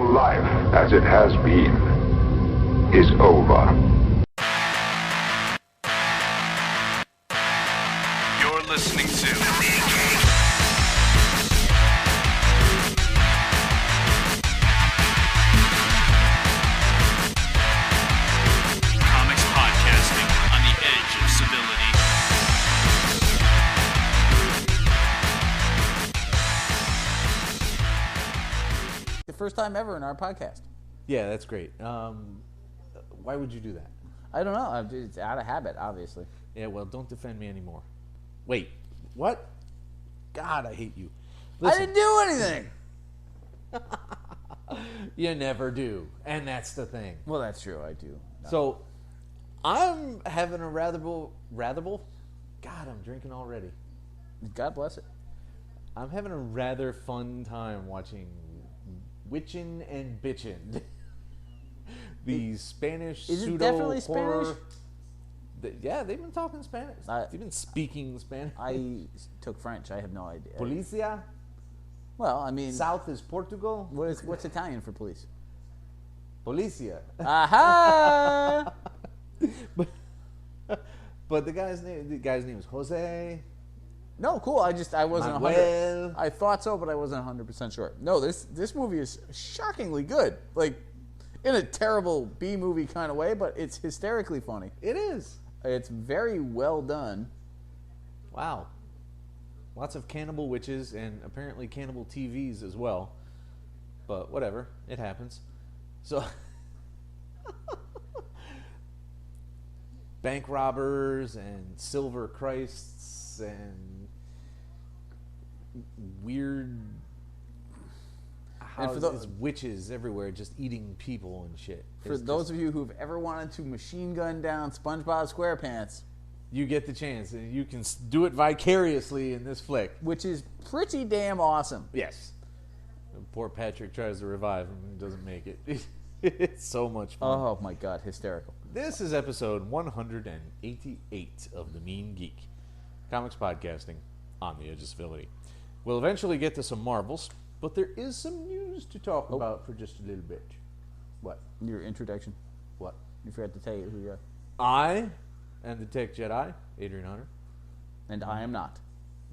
Your life, as it has been, is over. You're listening to Comics Podcasting on the edge of civility. The first time ever in our podcast. Yeah, that's great. Why would you do that? I don't know. It's out of habit, obviously. Yeah, well, don't defend me anymore. Wait, what? God, I hate you. I Listen, didn't do anything. you never do, and that's the thing. Well, that's true. I do. No. So, I'm having a rather. God, I'm drinking already. God bless it. I'm having a rather fun time watching Witchin and Bitchin. The Spanish Is it pseudo definitely horror. Spanish? Yeah, they've been talking Spanish. They've been speaking Spanish. I took French. I have no idea. Policia. Well, I mean, South is Portugal. what's Italian for police? Policia. Aha! But the guy's name is Jose. No, cool. I wasn't Manuel. 100. I thought so, but I wasn't 100% sure. No, this movie is shockingly good. Like, in a terrible B movie kind of way, but it's hysterically funny. It is. It's very well done. Wow. Lots of cannibal witches and apparently cannibal TVs as well. But whatever, it happens. So bank robbers and silver Christs and weird houses, witches everywhere just eating people and shit. For those of you who've ever wanted to machine gun down SpongeBob SquarePants, you get the chance, and you can do it vicariously in this flick. which is pretty damn awesome. Yes. Poor Patrick tries to revive him and doesn't make it. It's so much fun. Oh my god, hysterical. This is episode 188 of The Mean Geek. Comics podcasting on the edge of civility. We'll eventually get to some Marvels, but there is some news to talk about for just a little bit. What? Your introduction. What? You forgot to tell you who you are. I am the Tech Jedi, Adrian Hunter. And I am not.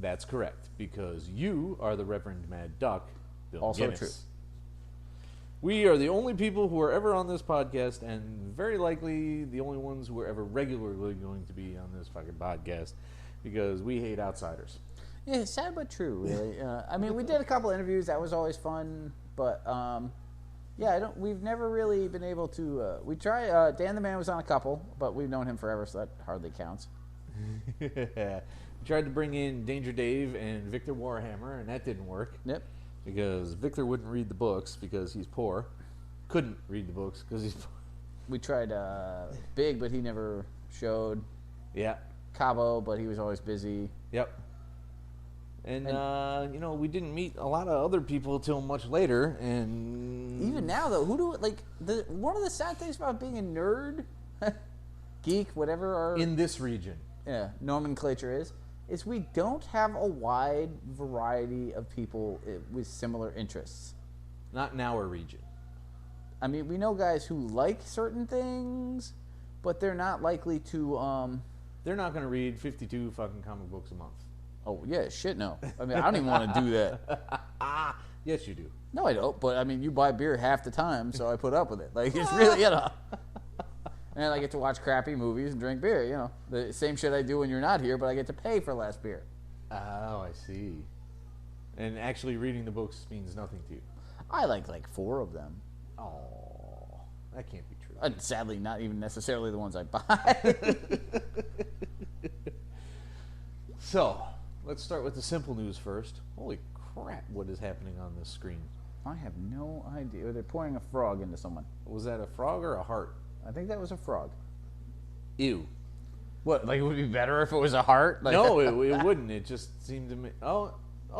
That's correct, because you are the Reverend Mad Duck, Bill Also Guinness. true. We are the only people who are ever on this podcast, and very likely the only ones who are ever regularly going to be on this fucking podcast, because we hate outsiders. Yeah, sad but true, really. I mean, we did a couple interviews. That was always fun. But, yeah, we've never really been able to... we try... Dan the Man was on a couple, but we've known him forever, so that hardly counts. We tried to bring in Danger Dave and Victor Warhammer, and that didn't work. Yep. Because Victor wouldn't read the books because he's poor. Couldn't read the books because he's poor. We tried Big, but he never showed. Yeah. Cabo, but he was always busy. Yep. And we didn't meet a lot of other people till much later, and Even now, though, one of the sad things about being a nerd, geek, whatever our in this region, nomenclature is we don't have a wide variety of people with similar interests. not in our region. I mean, we know guys who like certain things, but they're not likely to. They're not going to read 52 fucking comic books a month. Oh yeah, shit no. I mean, I don't even want to do that. Yes, you do. No, I don't. But I mean, you buy beer half the time, so I put up with it. Like it's really, And I get to watch crappy movies and drink beer. The same shit I do when you're not here, but I get to pay for less beer. Oh, I see. And actually reading the books means nothing to you. I like 4 of them. Oh, that can't be true. And sadly, not even necessarily the ones I buy. So, let's start with the simple news first. Holy crap, what is happening on this screen? I have no idea. They're pouring a frog into someone. Was that a frog or a heart? I think that was a frog. Ew. What? Like it would be better if it was a heart? Like, No, it wouldn't. It just seemed to me. Oh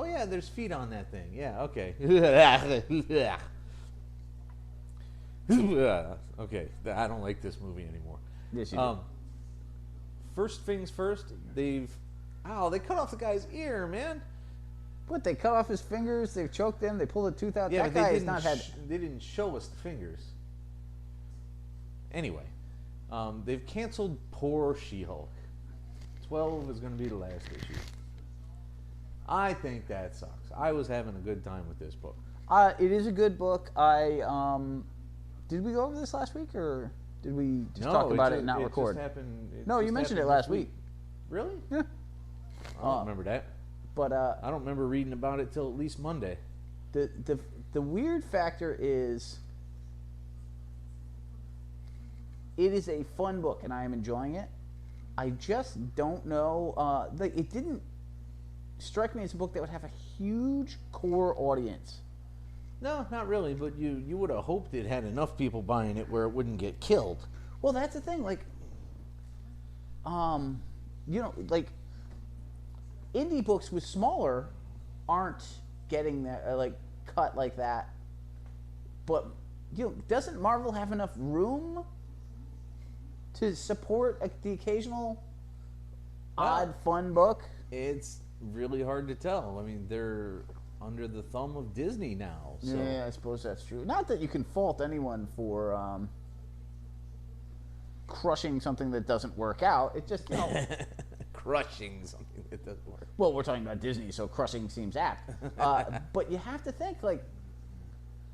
yeah, there's feet on that thing. Yeah, okay. Okay, I don't like this movie anymore. Yes, you do. First things first, they cut off the guy's ear, man. What, they cut off his fingers, they choked him, they pulled a tooth out? Yeah, that but guy they has didn't, not had... they didn't show us the fingers. Anyway, they've canceled poor She-Hulk. 12 is going to be the last issue. I think that sucks. I was having a good time with this book. It is a good book. Did we go over this last week, or did we just talk about it and not record? Just happened, No, you mentioned it last week. Really? Yeah. I don't remember that. But I don't remember reading about it till at least Monday. The weird factor is, it is a fun book, and I am enjoying it. I just don't know. It didn't strike me as a book that would have a huge core audience. No, not really. But you would have hoped it had enough people buying it where it wouldn't get killed. Well, that's the thing. Like, like indie books with smaller aren't getting that cut like that. But doesn't Marvel have enough room to support the occasional odd, fun book? It's really hard to tell. I mean, they're under the thumb of Disney now. So. Yeah, I suppose that's true. Not that you can fault anyone for crushing something that doesn't work out. It just, crushing something that doesn't work. Well, we're talking about Disney, so crushing seems apt. But you have to think,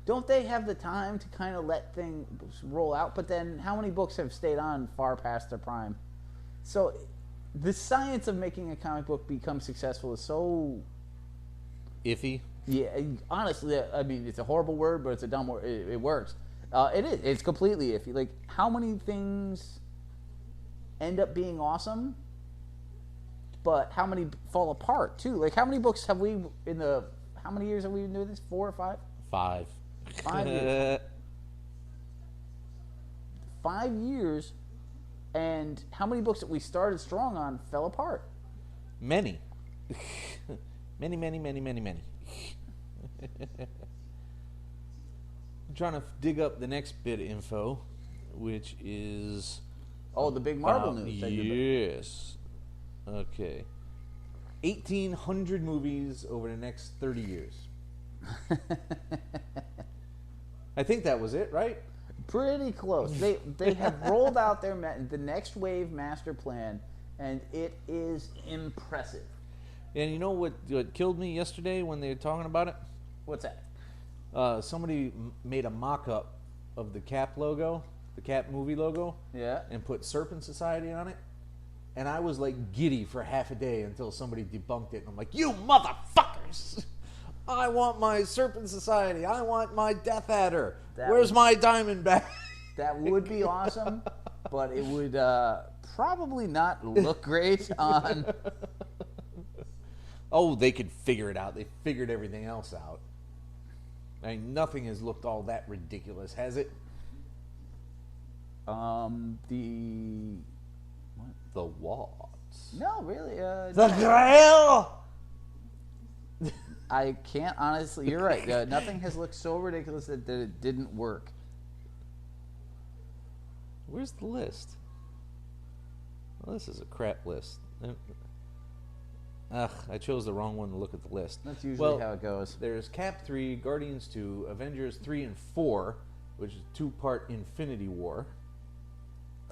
don't they have the time to kind of let things roll out? But then how many books have stayed on far past their prime? So the science of making a comic book become successful is so... iffy? Yeah, honestly, I mean, it's a horrible word, but it's a dumb word. It works. It is. It's completely iffy. How many things end up being awesome, but how many fall apart, too? How many books have we, how many years have we been doing this? 4 or 5? 5. 5 years. 5 years, and how many books that we started strong on fell apart? Many. Many. I'm trying to dig up the next bit of info, which is... Oh, the big Marvel news. Yes. Okay. 1,800 movies over the next 30 years. I think that was it, right? Pretty close. They have rolled out the next wave master plan, and it is impressive. And you know what killed me yesterday when they were talking about it? What's that? Somebody made a mock-up of the Cap logo, the Cap movie logo, yeah, and put Serpent Society on it. And I was giddy for half a day until somebody debunked it. And I'm like, you motherfuckers! I want my Serpent Society. I want my Death Adder. Where's my Diamondback? That would be awesome, but it would probably not look great on... Oh, they could figure it out. They figured everything else out. I mean, nothing has looked all that ridiculous, has it? The what? No, really. The Grail! I can't honestly. You're right. Nothing has looked so ridiculous that it didn't work. Where's the list? Well, this is a crap list. I chose the wrong one to look at the list. That's usually how it goes. There's Cap 3, Guardians 2, Avengers 3 and 4, which is a 2-part Infinity War,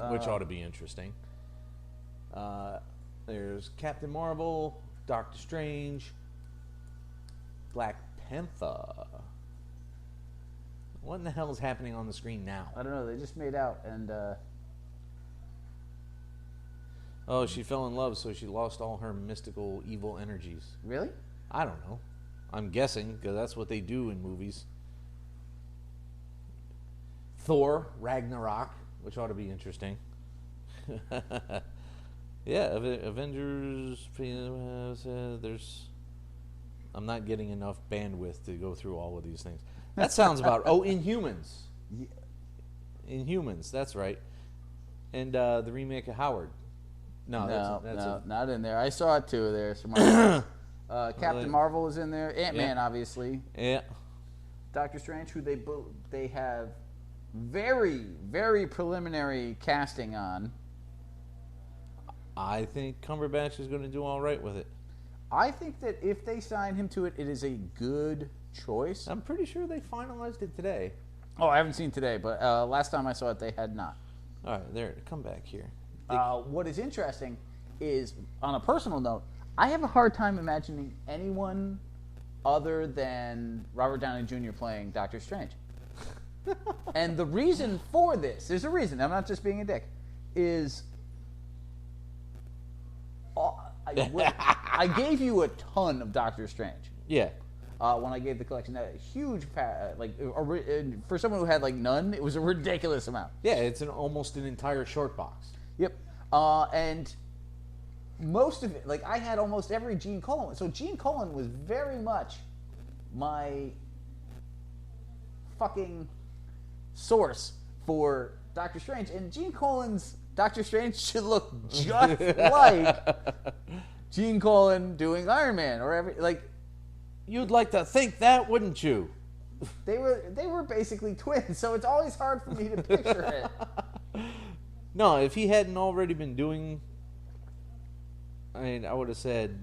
which ought to be interesting. There's Captain Marvel, Doctor Strange, Black Panther. What in the hell is happening on the screen now? I don't know. They just made out and... Oh, she fell in love, so she lost all her mystical evil energies. Really? I don't know. I'm guessing, because that's what they do in movies. Thor, Ragnarok, which ought to be interesting. Yeah, Avengers, there's... I'm not getting enough bandwidth to go through all of these things. That sounds about... Oh, Inhumans. Yeah. Inhumans, that's right. And the remake of Howard. No, that's not in there. I saw it too. There, Captain Marvel is in there. Ant-Man, obviously. Yeah. Doctor Strange, who they have very, very preliminary casting on. I think Cumberbatch is going to do all right with it. I think that if they sign him to it, it is a good choice. I'm pretty sure they finalized it today. Oh, I haven't seen today, but last time I saw it, they had not. All right, there. Come back here. What is interesting is, on a personal note, I have a hard time imagining anyone other than Robert Downey Jr. playing Doctor Strange. And the reason for this, there's a reason, I'm not just being a dick, is I gave you a ton of Doctor Strange. Yeah. When I gave the collection, a huge, for someone who had like none, it was a ridiculous amount. Yeah, it's almost an entire short box. Yep. And most of it, like I had almost every Gene Colan. So Gene Colan was very much my fucking source for Doctor Strange. And Gene Colan's Doctor Strange should look just like Gene Colan doing Iron Man or You'd like to think that, wouldn't you? They were basically twins, so it's always hard for me to picture it. No, if he hadn't already been doing, I would have said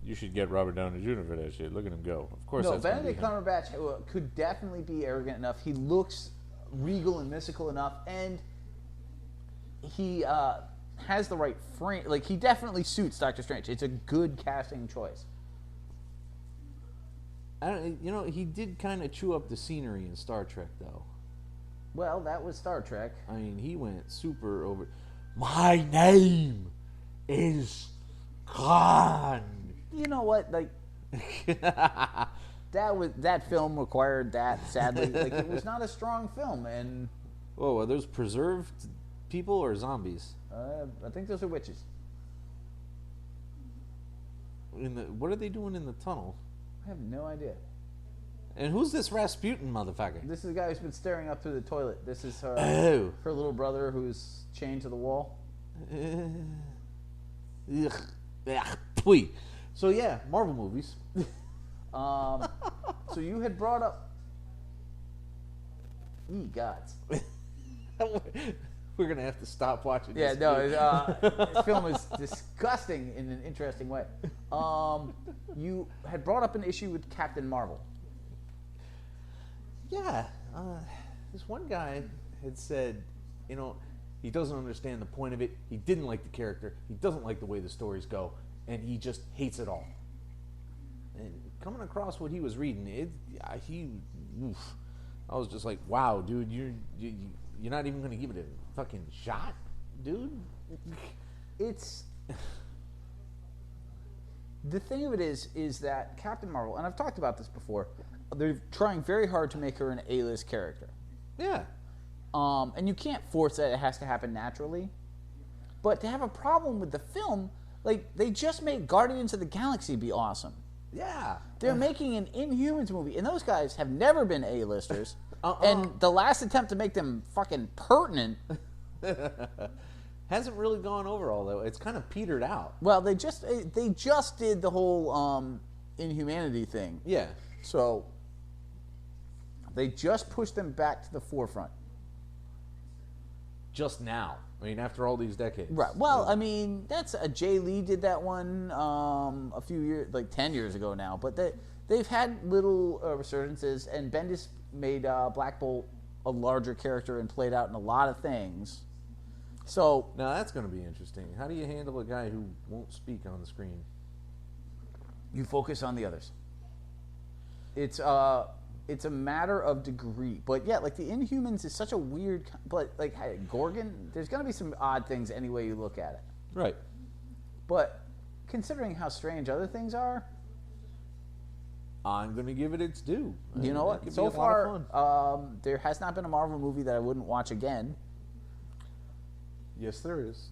you should get Robert Downey Jr. for that shit. Look at him go. Of course, no. That's Benedict Cumberbatch could definitely be arrogant enough. He looks regal and mystical enough, and he has the right frame. Like he definitely suits Doctor Strange. It's a good casting choice. He did kind of chew up the scenery in Star Trek, though. Well, that was Star Trek. I mean, he went super over. My name is Khan. You know what? Like that film required that. Sadly, like it was not a strong film. And whoa, are those preserved people or zombies? I think those are witches. What are they doing in the tunnel? I have no idea. And who's this Rasputin motherfucker? This is the guy who's been staring up through the toilet. This is her, her little brother who's chained to the wall. So yeah, Marvel movies. So you had brought up... gods. We're going to have to stop watching this. Yeah, no, this film is disgusting in an interesting way. You had brought up an issue with Captain Marvel. Yeah. This one guy had said, he doesn't understand the point of it. He didn't like the character. He doesn't like the way the stories go. And he just hates it all. And coming across what he was reading, I was just like, wow, dude, you're not even going to give it a fucking shot, dude? It's... The thing of it is that Captain Marvel, and I've talked about this before, they're trying very hard to make her an A-list character. Yeah. And you can't force that. It has to happen naturally. But to have a problem with the film, like, they just made Guardians of the Galaxy be awesome. Yeah. They're making an Inhumans movie, and those guys have never been A-listers. And the last attempt to make them fucking pertinent hasn't really gone over all though. It's kind of petered out. Well, they just did the whole Inhumanity thing. Yeah. So they just pushed them back to the forefront. Just now. I mean, after all these decades. Right. Well, I mean, that's Jay Lee did that one a few years, like 10 years ago now. But they've had little resurgences, and Bendis made Black Bolt a larger character and played out in a lot of things. So now that's going to be interesting. How do you handle a guy who won't speak on the screen? You focus on the others. It's a matter of degree. But yeah, like the Inhumans is such a weird. But like Gorgon, there's going to be some odd things any way you look at it. Right. But considering how strange other things are, I'm going to give it its due. You know what? So far, there has not been a Marvel movie that I wouldn't watch again. Yes, there is.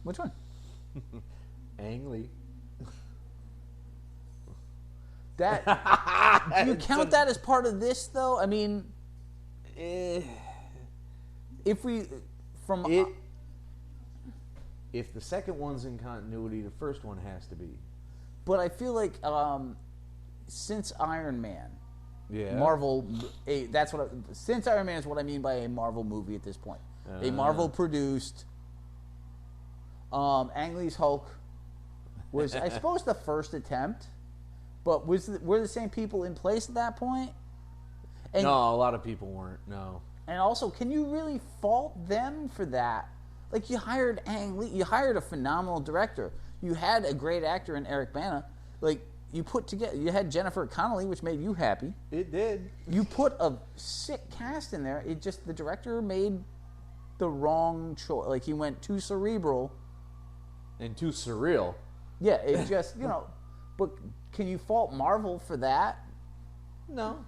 Which one? Ang Lee. That do you count that as part of this, though? I mean, if we from if the second one's in continuity, the first one has to be. But I feel like since Iron Man, yeah, Marvel. Since Iron Man is what I mean by a Marvel movie at this point. A Marvel produced Ang Lee's Hulk was, I suppose, the first attempt, but were the same people in place at that point? And, no, a lot of people weren't. No. And also, can you really fault them for that? Like, you hired Ang Lee, you hired a phenomenal director, you had a great actor in Eric Bana, like, you had Jennifer Connelly, which made you happy. It did. You put a sick cast in there. The director made the wrong choice. Like, he went too cerebral. And too surreal. Yeah, it just, but can you fault Marvel for that? No.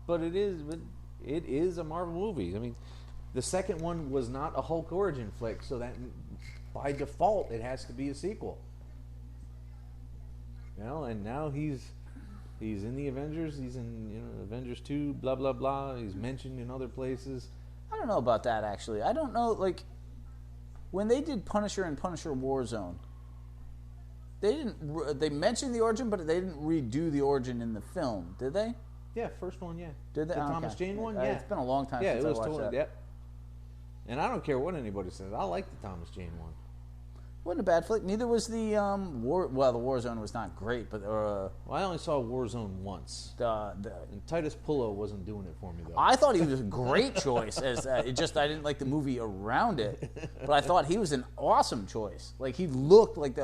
But it is a Marvel movie. I mean, the second one was not a Hulk origin flick, so that by default it has to be a sequel. And now he's in the Avengers. He's in Avengers 2. Blah blah blah. He's mentioned in other places. I don't know about that actually. I don't know. Like when they did Punisher and Punisher Warzone, they mentioned the origin, but they didn't redo the origin in the film, did they? Yeah, first one, yeah. Did they? The Thomas Jane one, yeah. It's been a long time since I watched that. Yep. And I don't care what anybody says. I like the Thomas Jane one. Wasn't a bad flick. Neither was the the Warzone was not great, but well, I only saw Warzone once. And Titus Pullo wasn't doing it for me though. I thought he was a great choice. I didn't like the movie around it, but I thought he was an awesome choice. Like he looked like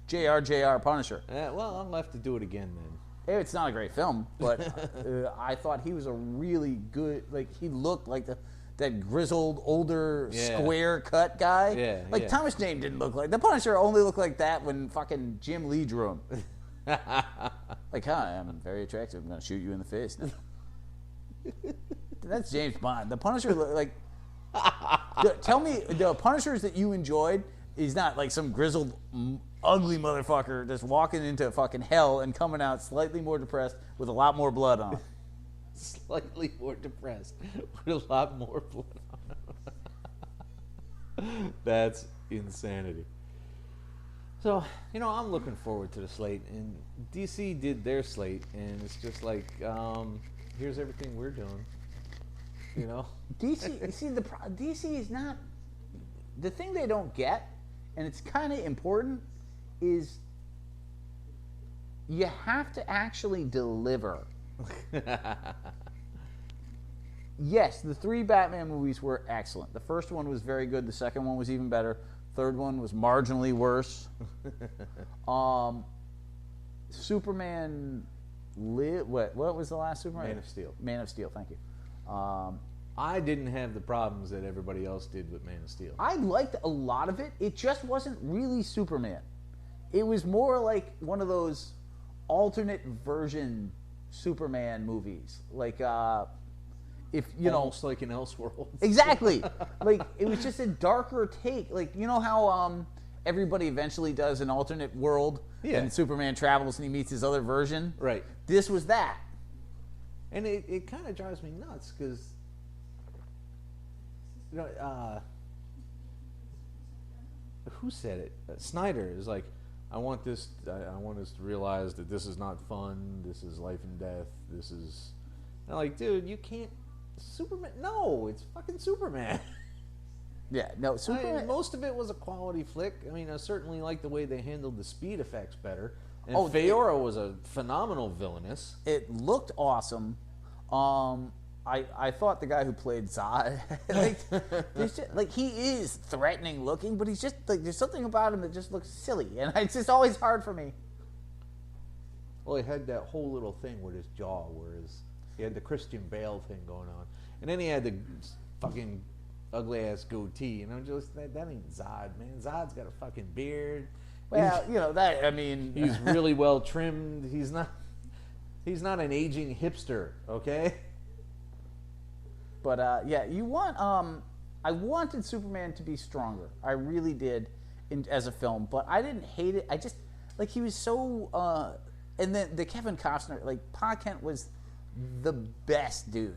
JR Punisher. Yeah, well, I'll have to do it again then. It's not a great film, but I thought he was a really good. Like he looked like that grizzled, older, square cut guy. Yeah, like Thomas Jane didn't look like the Punisher. Only looked like that when fucking Jim Lee drew him. Like, hi, I'm very attractive. I'm gonna shoot you in the face now. That's James Bond. The Punisher, like, tell me the Punishers that you enjoyed. He's not like some grizzled, ugly motherfucker that's walking into fucking hell and coming out slightly more depressed with a lot more blood on. Slightly more depressed with a lot more blood on. That's insanity. So, I'm looking forward to the slate, and DC did their slate, and it's just like, here's everything we're doing. DC, you see, DC is not the thing they don't get, and it's kind of important, is you have to actually deliver. Yes, the 3 Batman movies were excellent. The first one was very good. The second one was even better. Third one was marginally worse. Superman what was the last Superman? Man of Steel. Man of Steel, thank you. I didn't have the problems that everybody else did with Man of Steel. I liked a lot of it. It just wasn't really Superman. It was more like one of those alternate version Superman movies, like if almost like an Elseworlds. Exactly. Like it was just a darker take. Like how everybody eventually does an alternate world, and Superman travels and he meets his other version. Right. This was that, and it kind of drives me nuts because who said it? Snyder is like, I want us to realize that this is not fun. This is life and death. This is... And I'm like, dude, you can't... Superman... No, it's fucking Superman. Yeah, no, Superman... most of it was a quality flick. I mean, I certainly like the way they handled the speed effects better. And Feora was a phenomenal villainess. It looked awesome. I thought the guy who played Zod, he is threatening looking, but he's just like, there's something about him that just looks silly, and it's just always hard for me. Well, he had that whole little thing with his jaw, he had the Christian Bale thing going on, and then he had the fucking ugly ass goatee, and I'm just that ain't Zod, man. Zod's got a fucking beard. Well, I mean, he's really well trimmed. He's not an aging hipster, okay? But you want. I wanted Superman to be stronger. I really did, as a film. But I didn't hate it. I just he was so. And then the Kevin Costner, Pa Kent was the best dude,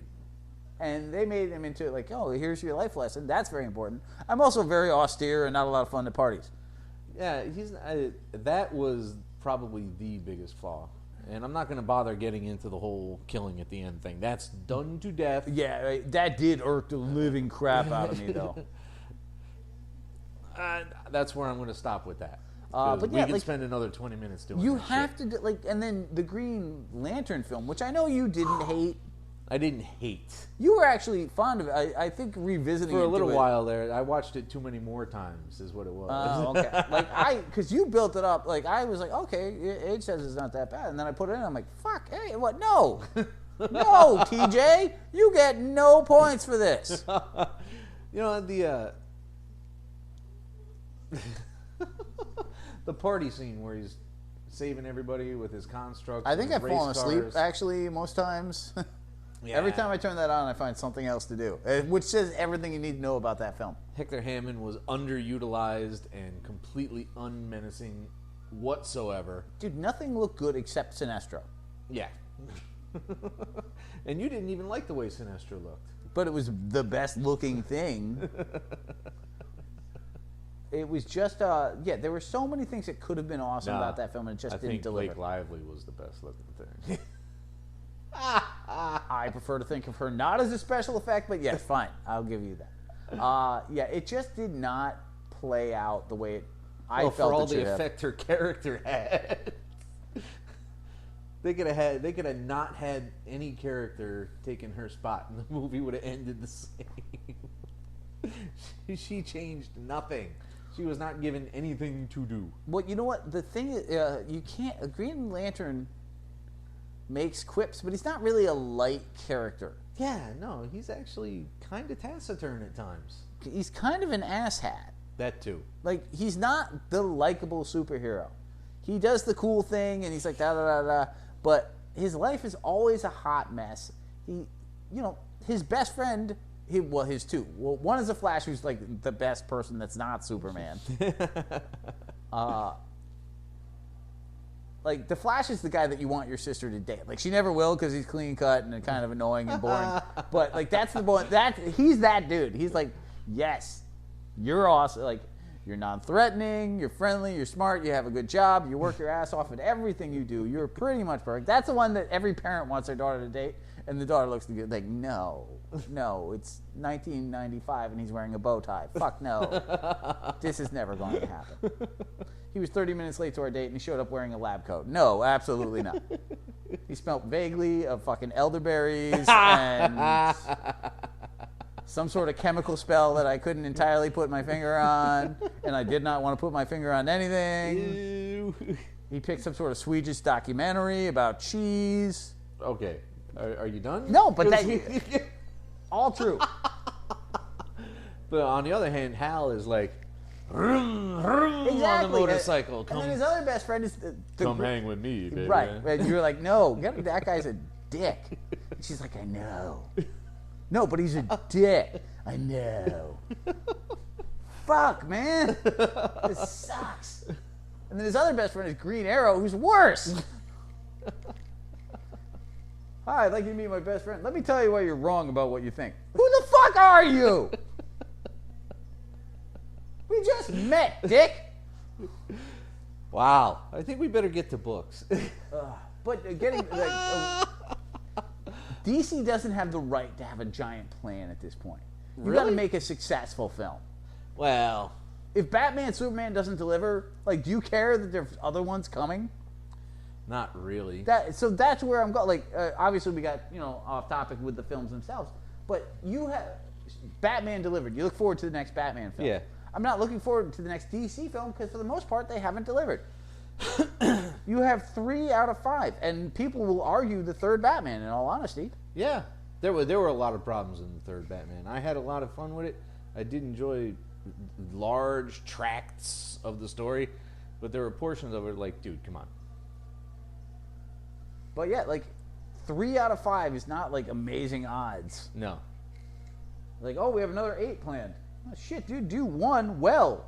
and they made him into here's your life lesson. That's very important. I'm also very austere and not a lot of fun at parties. Yeah, that was probably the biggest flaw. And I'm not going to bother getting into the whole killing at the end thing. That's done to death. Yeah, that did irk the living crap out of me, though. That's where I'm going to stop with that. But we yeah, can like spend another 20 minutes doing you that have shit. to do, like, and then the Green Lantern film, which I know you didn't hate. I didn't hate. You were actually fond of it. I think revisiting For it a little to it- while there, I watched it too many more times, is what it was. Oh, okay. Because you built it up. Like, I was like, okay, Age says it's not that bad. And then I put it in, I'm like, fuck, hey, what? No. No, TJ, you get no points for this. You know, the the party scene where he's saving everybody with his constructs. I think and I've his fallen race asleep, cars. actually, most times. Every time I turn that on, I find something else to do, which says everything you need to know about that film. Hector Hammond was underutilized and completely unmenacing whatsoever. Dude, nothing looked good except Sinestro. Yeah. And you didn't even like the way Sinestro looked. But it was the best looking thing. It was just, there were so many things that could have been awesome about that film, and it just didn't deliver. I think Blake Lively was the best looking thing. I prefer to think of her not as a special effect, but yes, fine. I'll give you that. It just did not play out the way I felt for all it should the have. effect her character had. They could have not had any character taking her spot, and the movie would have ended the same. She changed nothing. She was not given anything to do. Well, you know what? The thing is, you can't. A Green Lantern makes quips, but he's not really a light character. Yeah, no, he's actually kind of taciturn at times. He's kind of an asshat. That too. Like, he's not the likable superhero. He does the cool thing, and he's like, da-da-da-da, but his life is always a hot mess. His best friend, his two. Well, one is the Flash, who's like the best person that's not Superman. Like, the Flash is the guy that you want your sister to date. Like, she never will because he's clean cut and kind of annoying and boring. But, like, that's the boy. He's that dude. He's like, yes, you're awesome. Like, you're non-threatening, you're friendly, you're smart, you have a good job, you work your ass off at everything you do. You're pretty much perfect. That's the one that every parent wants their daughter to date. And the daughter looks like, no, it's 1995 and he's wearing a bow tie. Fuck no. This is never going to happen. He was 30 minutes late to our date and he showed up wearing a lab coat. No, absolutely not. He smelled vaguely of fucking elderberries and some sort of chemical spell that I couldn't entirely put my finger on, and I did not want to put my finger on anything. Ew. He picked some sort of Swedish documentary about cheese. Okay, are you done? No, but all true. But on the other hand, Hal is like, Exactly. on the motorcycle. And then his other best friend is Come hang with me, baby. Right. And you're like, no, that guy's a dick. And she's like, I know. No, but he's a dick. I know. Fuck, man. This sucks. And then his other best friend is Green Arrow, who's worse. Hi, I'd like you to meet my best friend. Let me tell you why you're wrong about what you think. Who the fuck are you? We just met, dick. Wow. I think we better get to books. But DC doesn't have the right to have a giant plan at this point. You got to Really? make a successful film. Well, If Batman Superman doesn't deliver, like, do you care that there's other ones coming? not really. So that's where I'm going. Like, obviously we got, off topic with the films themselves, but you have Batman delivered. You look forward to the next Batman film. Yeah. I'm not looking forward to the next DC film because for the most part they haven't delivered. You have 3 out of 5, and people will argue the third Batman. In all honesty, Yeah, there were a lot of problems in the third Batman. I had a lot of fun with it. I did enjoy large tracts of the story, but there were portions of it like, dude, come on. but yeah, like 3 out of 5 is not like amazing odds. No. Like, oh, we have another 8 planned. Oh, shit, dude, do 1 well.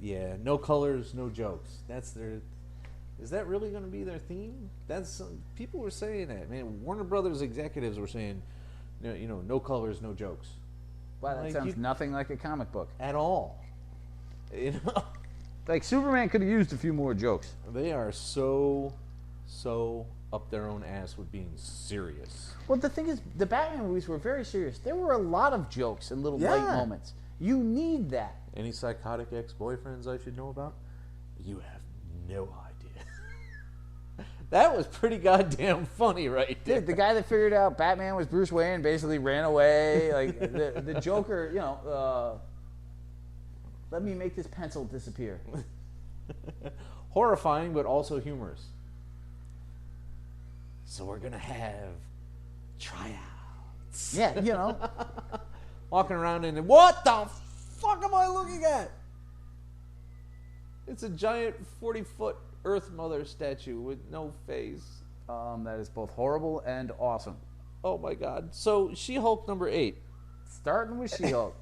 Yeah, no colors, no jokes. That's their. Is that really going to be their theme? That's people were saying that. Man, Warner Brothers executives were saying, no colors, no jokes. Wow, that Like, sounds nothing like a comic book. At all. Like, Superman could have used a few more jokes. They are so up their own ass with being serious. Well, the thing is, the Batman movies were very serious. There were a lot of jokes and little light moments. You need that. Any psychotic ex-boyfriends I should know about? You have no idea. That was pretty goddamn funny right there. Dude, the guy that figured out Batman was Bruce Wayne basically ran away. Like, the Joker, let me make this pencil disappear. Horrifying, but also humorous. So we're going to have tryouts. Yeah, Walking around and what the fuck am I looking at? It's a giant 40-foot Earth Mother statue with no face. That is both horrible and awesome. Oh my God. So She-Hulk number 8. Starting with She-Hulk.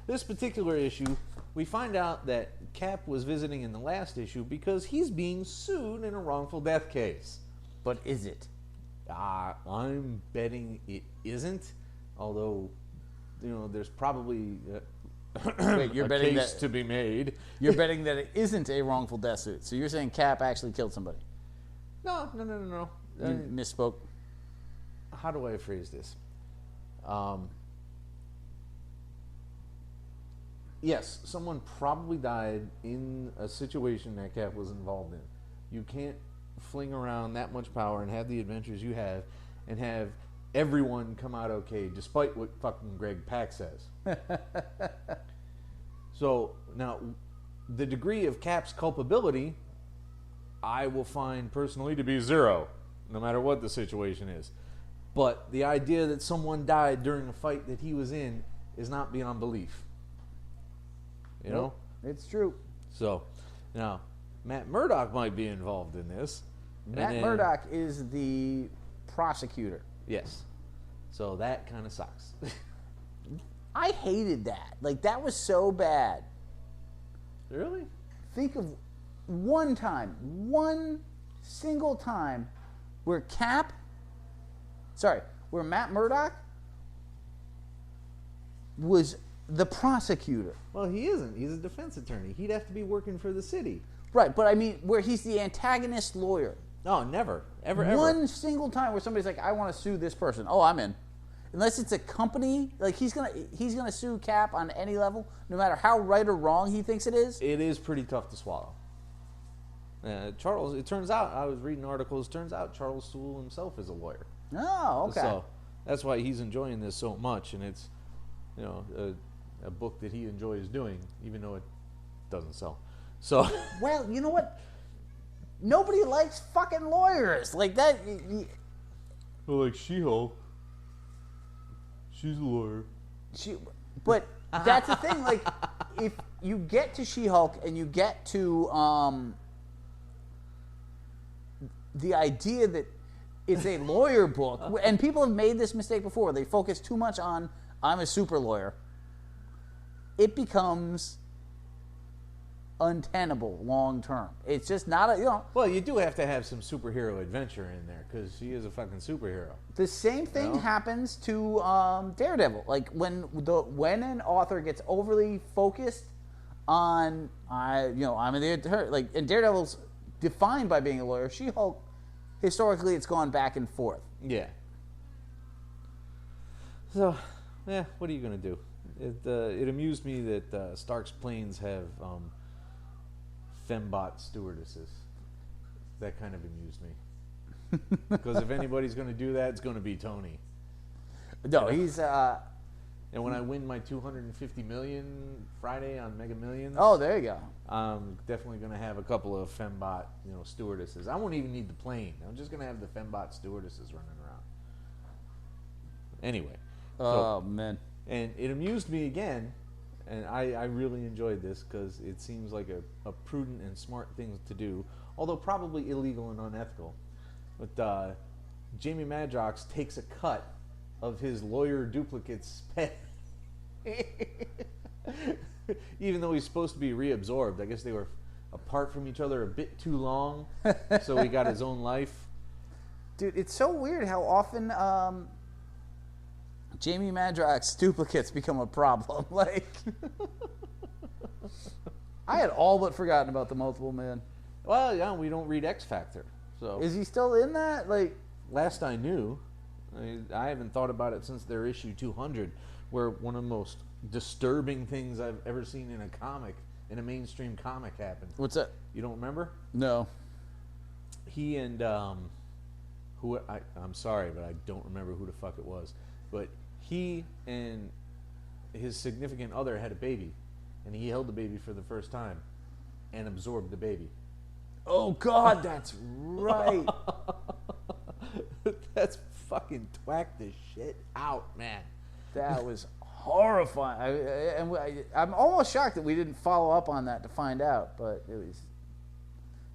This particular issue, we find out that Cap was visiting in the last issue because he's being sued in a wrongful death case. But is it? I'm betting it isn't. Although, there's probably Wait, you're a betting case that to be made. You're betting that it isn't a wrongful death suit. So you're saying Cap actually killed somebody? No. You misspoke. How do I phrase this? Yes, someone probably died in a situation that Cap was involved in. You can't fling around that much power and have the adventures you have and have everyone come out okay, despite what fucking Greg Pak says. So, now, the degree of Cap's culpability, I will find personally to be 0, no matter what the situation is. But the idea that someone died during a fight that he was in is not beyond belief. You know? It's true. So, now, Matt Murdock might be involved in this. Matt Murdock is the prosecutor. Yes. So that kind of sucks. I hated that. Like, that was so bad. Really? Think of one single time where Matt Murdock was the prosecutor. Well, he isn't. He's a defense attorney. He'd have to be working for the city. Right, but I mean, where he's the antagonist lawyer. No, never. Ever. One single time where somebody's like, I want to sue this person. Oh, I'm in. Unless it's a company, like he's gonna sue Cap on any level, no matter how right or wrong he thinks it is. It is pretty tough to swallow. Charles, it turns out, I was reading articles, turns out Charles Soule himself is a lawyer. Oh, okay. So that's why he's enjoying this so much, and it's, a book that he enjoys doing, even though it doesn't sell. So well, you know what? Nobody likes fucking lawyers like that. Well, like She-Hulk. She's a lawyer. But that's the thing. Like, if you get to She-Hulk and you get to the idea that it's a lawyer book, and people have made this mistake before. They focus too much on I'm a super lawyer. It becomes untenable long term. It's just not a Well, you do have to have some superhero adventure in there because she is a fucking superhero. The same thing happens to Daredevil. Like when an author gets overly focused on I'm and Daredevil's defined by being a lawyer. She-Hulk, historically, it's gone back and forth. Yeah. So, what are you gonna do? It amused me that Stark's planes have fembot stewardesses. That kind of amused me. Because if anybody's going to do that, it's going to be Tony. No, he's... And when I win my $250 million Friday on Mega Millions... Oh, there you go. I'm definitely going to have a couple of fembot, stewardesses. I won't even need the plane. I'm just going to have the fembot stewardesses running around. Anyway. Oh, man. And it amused me again, and I really enjoyed this because it seems like a prudent and smart thing to do, although probably illegal and unethical. But Jamie Madrox takes a cut of his lawyer duplicate's pay. Even though he's supposed to be reabsorbed. I guess they were apart from each other a bit too long, so he got his own life. Dude, it's so weird how often Jamie Madrox duplicates become a problem. Like, I had all but forgotten about the Multiple Man. Well, yeah, we don't read X Factor. So is he still in that? Like, last I knew, I haven't thought about it since their issue 200, where one of the most disturbing things I've ever seen in a comic, in a mainstream comic happen. What's that? You don't remember? No. He and I'm sorry, but I don't remember who the fuck it was. But he and his significant other had a baby, and he held the baby for the first time and absorbed the baby. Oh God, that's right. That's fucking twacked the shit out, man. That was horrifying. I'm almost shocked that we didn't follow up on that to find out, but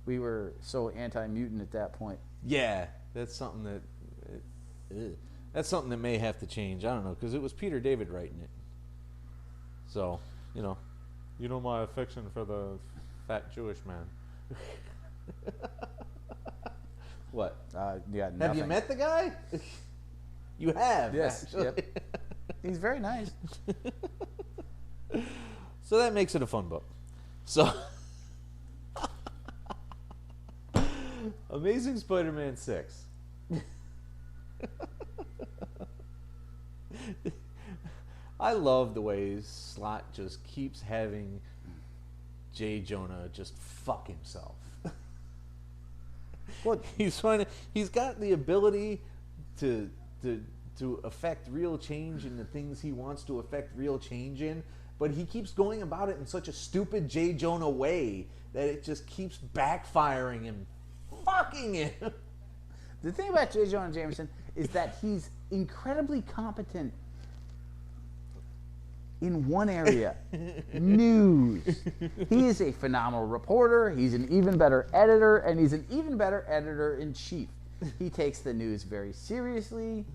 we were so anti-mutant at that point. Yeah, that's something that may have to change. I don't know, because it was Peter David writing it. So, you know my affection for the fat Jewish man. What? Yeah. Have you met the guy? You have. Yes. Actually. Yep. He's very nice. So that makes it a fun book. So, Amazing Spider-Man 6. I love the way Slott just keeps having J Jonah just fuck himself. Well, he's got the ability to affect real change in the things he wants to affect real change in, but he keeps going about it in such a stupid J Jonah way that it just keeps backfiring and fucking him. the thing about J. Jonah Jameson is that he's incredibly competent in one area, news. He is a phenomenal reporter, he's an even better editor, and he's an even better editor-in-chief. He takes the news very seriously.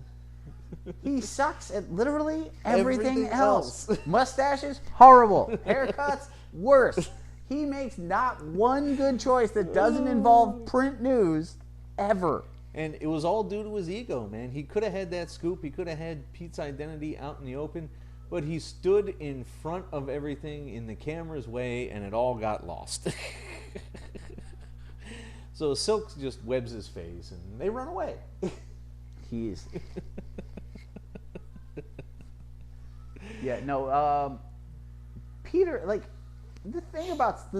He sucks at literally everything else. Mustaches, horrible. Haircuts, worse. He makes not one good choice that doesn't involve print news, ever. And it was all due to his ego, man. He could have had that scoop, he could have had Pete's identity out in the open, but he stood in front of everything in the camera's way, and it all got lost. So Silk just webs his face, and they run away. He is. Yeah, no, Peter, like, the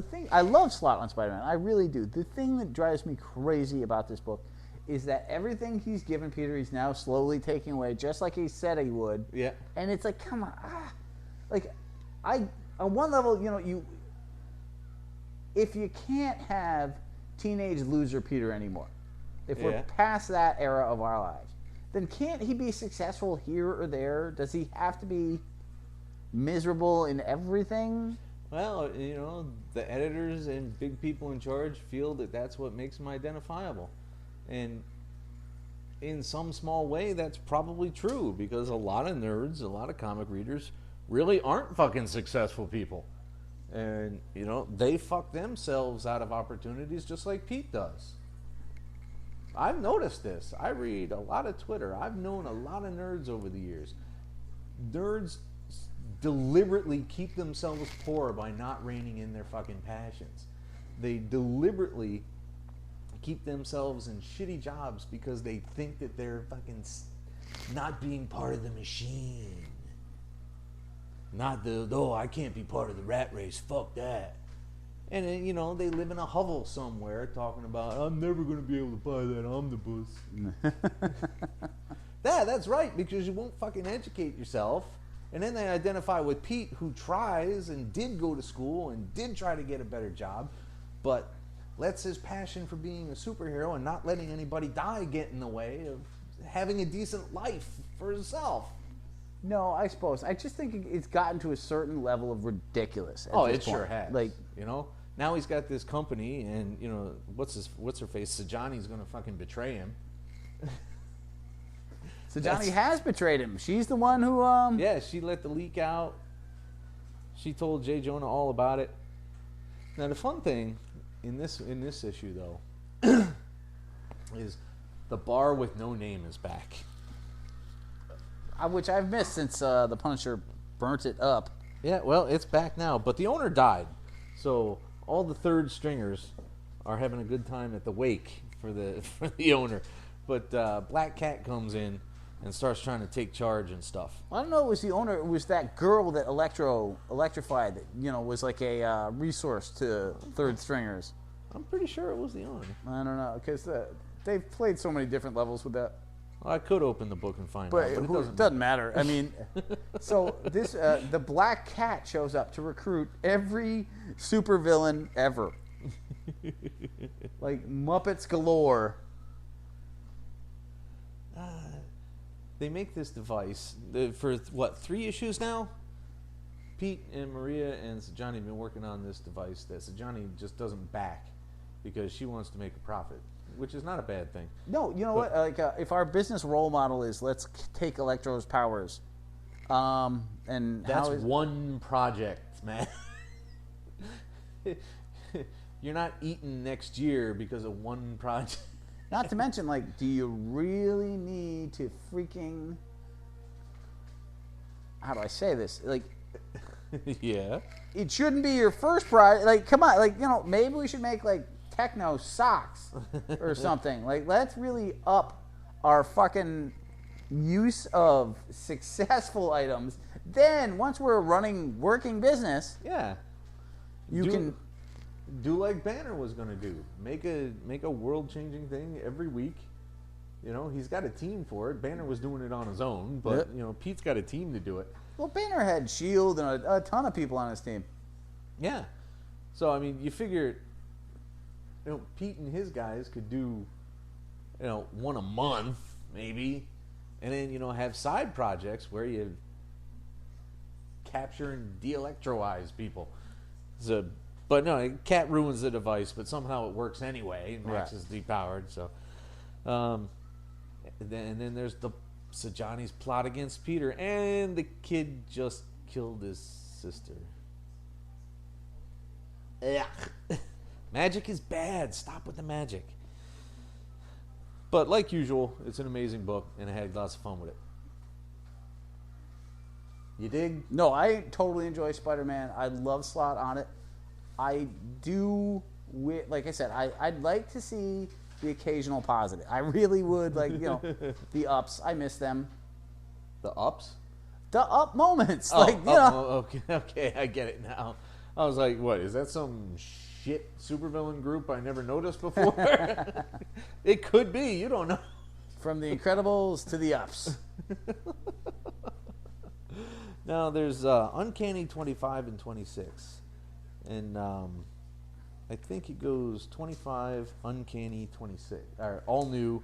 thing, I love Slott on Spider-Man, I really do. The thing that drives me crazy about this book is that everything he's given Peter, he's now slowly taking away, just like he said he would. Yeah. And it's like, come on, on one level, if you can't have teenage loser Peter anymore, if we're past that era of our lives, then can't he be successful here or there? Does he have to be miserable in everything? Well, the editors and big people in charge feel that that's what makes him identifiable. And in some small way, that's probably true, because a lot of nerds, a lot of comic readers really aren't fucking successful people. And, they fuck themselves out of opportunities just like Pete does. I've noticed this. I read a lot of Twitter. I've known a lot of nerds over the years. Nerds deliberately keep themselves poor by not reining in their fucking passions. They deliberately keep themselves in shitty jobs because they think that they're fucking not being part of the machine. Not I can't be part of the rat race, fuck that. And then, they live in a hovel somewhere talking about, I'm never going to be able to buy that omnibus. That's right, because you won't fucking educate yourself. And then they identify with Pete, who tries and did go to school and did try to get a better job, but lets his passion for being a superhero and not letting anybody die get in the way of having a decent life for himself. No, I suppose. I just think it's gotten to a certain level of ridiculous. It sure has. Now he's got this company, and what's her face? Sajani's gonna fucking betray him. Sajani has betrayed him. She's the one who Yeah, she let the leak out. She told J. Jonah all about it. Now the fun thing in this issue though is the bar with no name is back. Which I've missed since the Punisher burnt it up. Yeah, well, it's back now, but the owner died, so all the third stringers are having a good time at the wake for the owner. But Black Cat comes in and starts trying to take charge and stuff. I don't know. It was the owner. It was that girl that electrified. That was like a resource to third stringers. I'm pretty sure it was the owner. I don't know because they've played so many different levels with that. Well, I could open the book and find But out, but it doesn't matter. I mean, so this the Black Cat shows up to recruit every supervillain ever, like Muppets galore. They make this device for 3 issues now. Pete and Maria and Sajani have been working on this device that Sajani just doesn't back because she wants to make a profit, which is not a bad thing. No, you know what? Like, if our business role model is let's take Electro's powers, and that's one project, man. You're not eating next year because of one project. Not to mention, like, do you really need to freaking? How do I say this? Like, yeah, it shouldn't be your first prize. Like, come on, like maybe we should make like techno socks or something. Like, let's really up our fucking use of successful items. Then once we're a working business, yeah, you can do like Banner was going to do. Make a world-changing thing every week. He's got a team for it. Banner was doing it on his own, but Pete's got a team to do it. Well, Banner had S.H.I.E.L.D. and a ton of people on his team. Yeah. So I mean, you figure Pete and his guys could do one a month maybe, and then have side projects where you capture and de-electroize people. But no, Cat ruins the device, but somehow it works anyway. Max is depowered, so. And then there's the Sajani's plot against Peter, and the kid just killed his sister. Ugh. Magic is bad. Stop with the magic. But like usual, it's an amazing book, and I had lots of fun with it. You dig? No, I totally enjoy Spider-Man. I love Slott on it. I do, like I said, I'd like to see the occasional positive. I really would, like, the ups. I miss them. The ups? The up moments. Okay, I get it now. I was like, what, is that some shit supervillain group I never noticed before? It could be, you don't know. From the Incredibles to the ups. Now, there's Uncanny 25 and 26. And I think it goes 25, Uncanny 26, or all new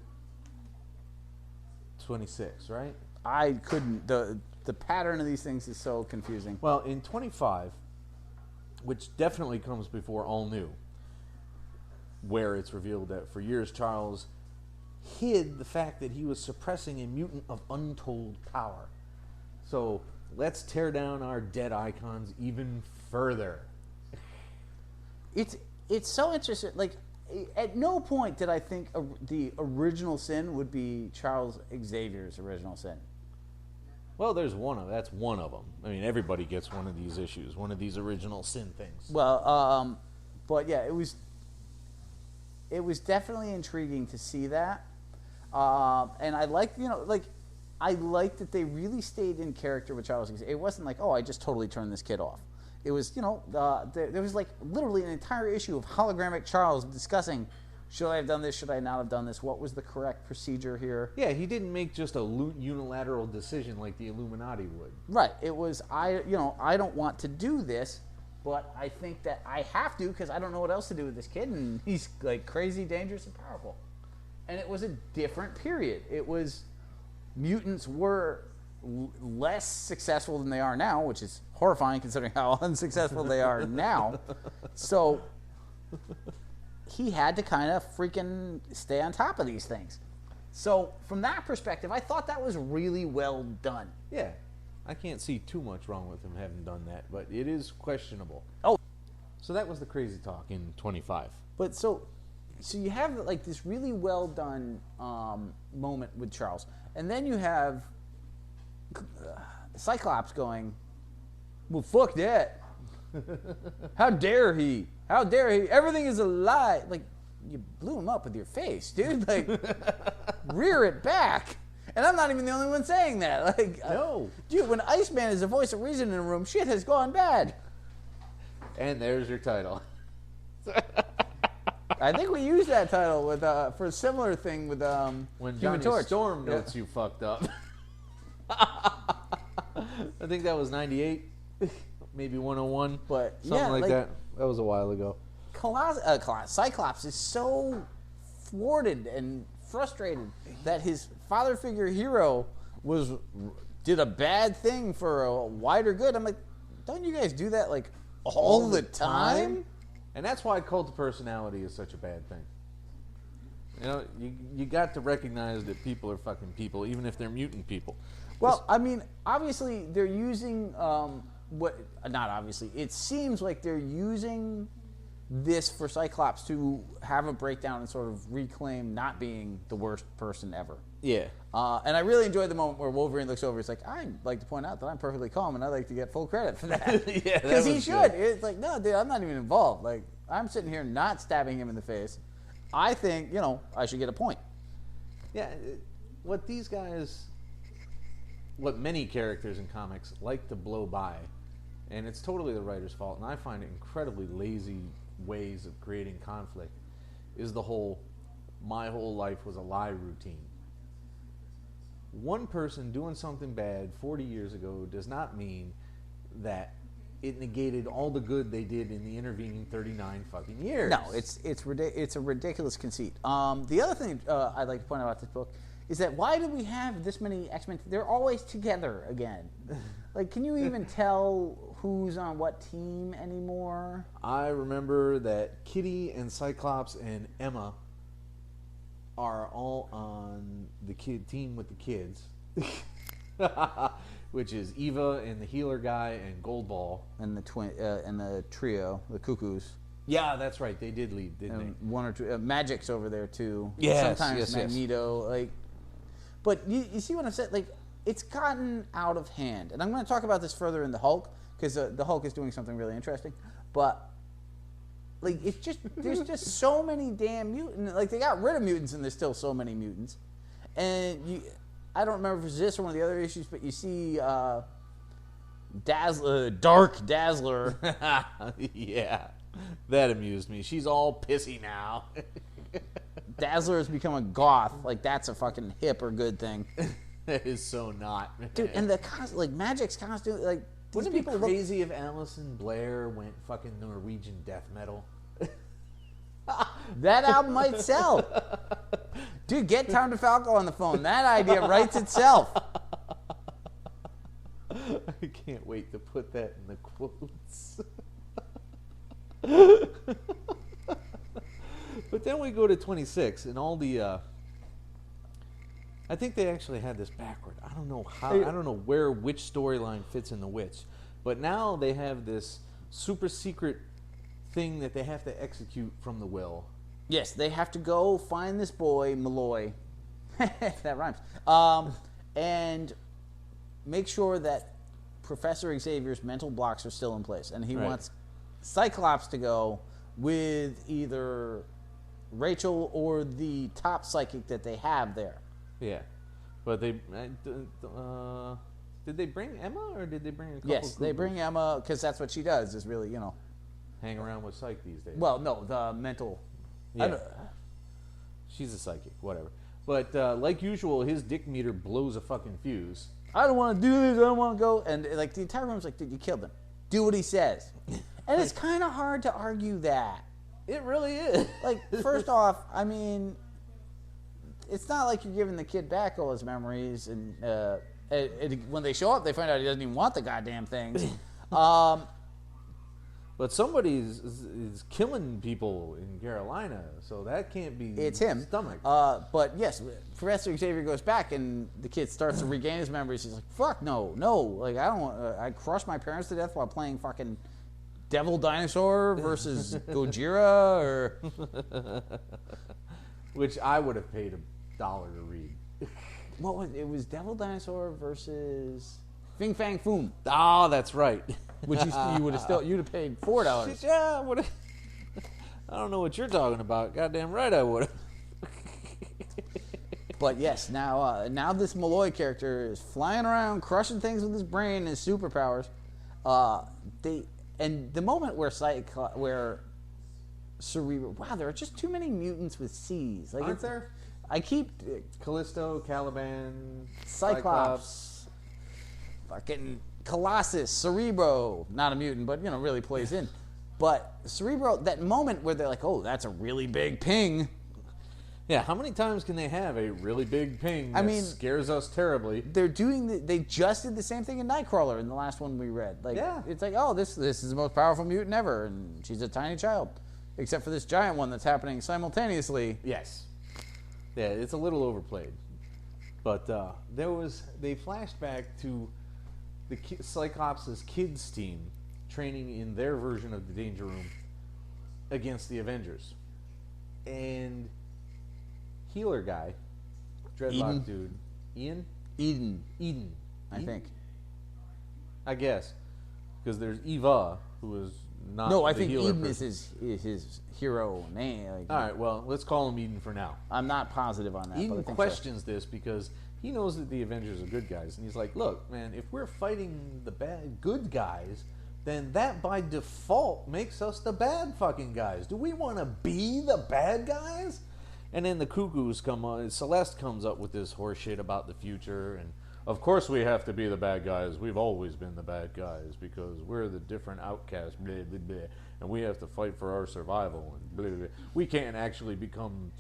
26, right? I couldn't. The pattern of these things is so confusing. Well, in 25, which definitely comes before all new, where it's revealed that for years Charles hid the fact that he was suppressing a mutant of untold power. So let's tear down our dead icons even further. It's so interesting. Like, at no point did I think the original sin would be Charles Xavier's original sin. Well, that's one of them. I mean, everybody gets one of these issues, one of these original sin things. Well, but yeah, it was definitely intriguing to see that, and I liked, I liked that they really stayed in character with Charles Xavier. It wasn't like, oh, I just totally turned this kid off. It was, there was like literally an entire issue of hologramic Charles discussing, should I have done this, should I not have done this, what was the correct procedure here? Yeah, he didn't make just a unilateral decision like the Illuminati would. Right. It was, I don't want to do this, but I think that I have to because I don't know what else to do with this kid, and he's like crazy, dangerous, and powerful. And it was a different period. It was, mutants were less successful than they are now, which is horrifying considering how unsuccessful they are now. So he had to kind of freaking stay on top of these things. So from that perspective, I thought that was really well done. Yeah, I can't see too much wrong with him having done that, but it is questionable. Oh, so that was the crazy talk in 25. But so you have like this really well done moment with Charles, and then you have Cyclops going, well, fuck that. How dare he? How dare he? Everything is a lie. Like, you blew him up with your face, dude. Like, rear it back. And And I'm not even the only one saying that. Like, No. dude, when Iceman is the voice of reason in a room, shit has gone bad. And there's your title. I think we used that title with for a similar thing with When Human Johnny Torch. Storm notes you fucked up. I think that was 98, maybe 101, But, something yeah, like like- that. That was a while ago. Cyclops is so thwarted and frustrated that his father figure hero did a bad thing for a wider good. I'm like, don't you guys do that like all the time? And that's why cult of personality is such a bad thing. You know, you got to recognize that people are fucking people, even if they're mutant people. Well, I mean, obviously they're using not obviously. It seems like they're using this for Cyclops to have a breakdown and sort of reclaim not being the worst person ever. Yeah. And I really enjoyed the moment where Wolverine looks over. He's like, I'd like to point out that I'm perfectly calm, and I'd like to get full credit for that. Yeah, Because that he was should. good. It's like, no, dude, I'm not even involved. Like, I'm sitting here not stabbing him in the face. I think, I should get a point. Yeah, what these guys, what many characters in comics like to blow by, and it's totally the writer's fault, and I find it incredibly lazy ways of creating conflict, is the whole, my whole life was a lie routine. One person doing something bad 40 years ago does not mean that it negated all the good they did in the intervening 39 fucking years. No, it's a ridiculous conceit. The other thing I'd like to point out about this book is that why do we have this many X-Men? They're always together again. Like, can you even tell who's on what team anymore? I remember that Kitty and Cyclops and Emma are all on the team with the kids, which is Eva and the healer guy and Goldball And the and the trio, the Cuckoos. Yeah, that's right. They did leave, didn't And they? one or two Magic's over there too. Yes, sometimes yes. Magneto. Like, but you see what I'm saying? Like, it's gotten out of hand, and I'm going to talk about this further in the Hulk because the Hulk is doing something really interesting. But like, it's just there's just so many damn mutants. Like, they got rid of mutants, and there's still so many mutants. And I don't remember if it's this or one of the other issues, but you see Dark Dazzler. Yeah, that amused me. She's all pissy now. Dazzler has become a goth. Like, that's a fucking hip or good thing. That is so not. Dude, and the Magic's costume, like, these Wouldn't it be people crazy if Alison Blair went fucking Norwegian death metal? that album might sell. Dude, get Tom DeFalco on the phone. That idea writes itself. I can't wait to put that in the quotes. But then we go to 26 and all the I think they actually had this backward. I don't know how. I don't know which storyline fits in the which. But now they have this super secret thing that they have to execute from the will. Yes, they have to go find this boy, Malloy. That rhymes. And make sure that Professor Xavier's mental blocks are still in place. And he wants Cyclops to go with either Rachel or the top psychic that they have there. Yeah. But they... did they bring Emma, or did they bring a couple? Yes, they bring Emma, because that's what she does, is really, hang around with Psyche these days. Well, no, the mental... Yeah. She's a psychic, whatever. But like usual, his dick meter blows a fucking fuse. I don't want to do this, I don't want to go. And like the entire room's like, dude, you killed him. Do what he says. And it's kind of hard to argue that. It really is. Like, first off, I mean, it's not like you're giving the kid back all his memories. And when they show up, they find out he doesn't even want the goddamn things. But somebody is killing people in Carolina, so that can't be It's him. stomach. But yes, Professor Xavier goes back, and the kid starts to regain his memories. He's like, "Fuck no. Like, I don't want. I crushed my parents to death while playing fucking Devil Dinosaur versus Gojira, or Which I would have paid $1 to read. what was it? Was Devil Dinosaur versus Fing Fang Foom, Oh, that's right. which you would have you'd have paid $4. Yeah, I would've- I don't know what you're talking about. Goddamn right I would have. But yes, now this Malloy character is flying around, crushing things with his brain and his superpowers. And the moment where Cerebral, wow, there are just too many mutants with C's. Like, Aren't there? I keep Callisto, Caliban, Cyclops, fucking Colossus, Cerebro, not a mutant, but really plays in. But Cerebro, that moment where they're like, oh, that's a really big ping. Yeah, how many times can they have a really big ping that scares us terribly? They just did the same thing in Nightcrawler in the last one we read. Like, yeah. It's like, oh, this is the most powerful mutant ever, and she's a tiny child. Except for this giant one that's happening simultaneously. Yes. Yeah, it's a little overplayed. But they flashed back to the Cyclops' kids team training in their version of the Danger Room against the Avengers. And healer guy, dreadlock dude, Eden, I think. I guess. Because there's Eva, who is not No, the I think healer Eden person. is his hero name. Like, All right, well, let's call him Eden for now. I'm not positive on that. Eden but I think questions this because he knows that the Avengers are good guys. And he's like, look, man, if we're fighting the good guys, then that by default makes us the bad fucking guys. Do we want to be the bad guys? And then the cuckoos come on. Celeste comes up with this horse shit about the future. And of course we have to be the bad guys. We've always been the bad guys because we're the different outcasts. Blah, blah, blah, and we have to fight for our survival. And blah, blah, blah. We can't actually become,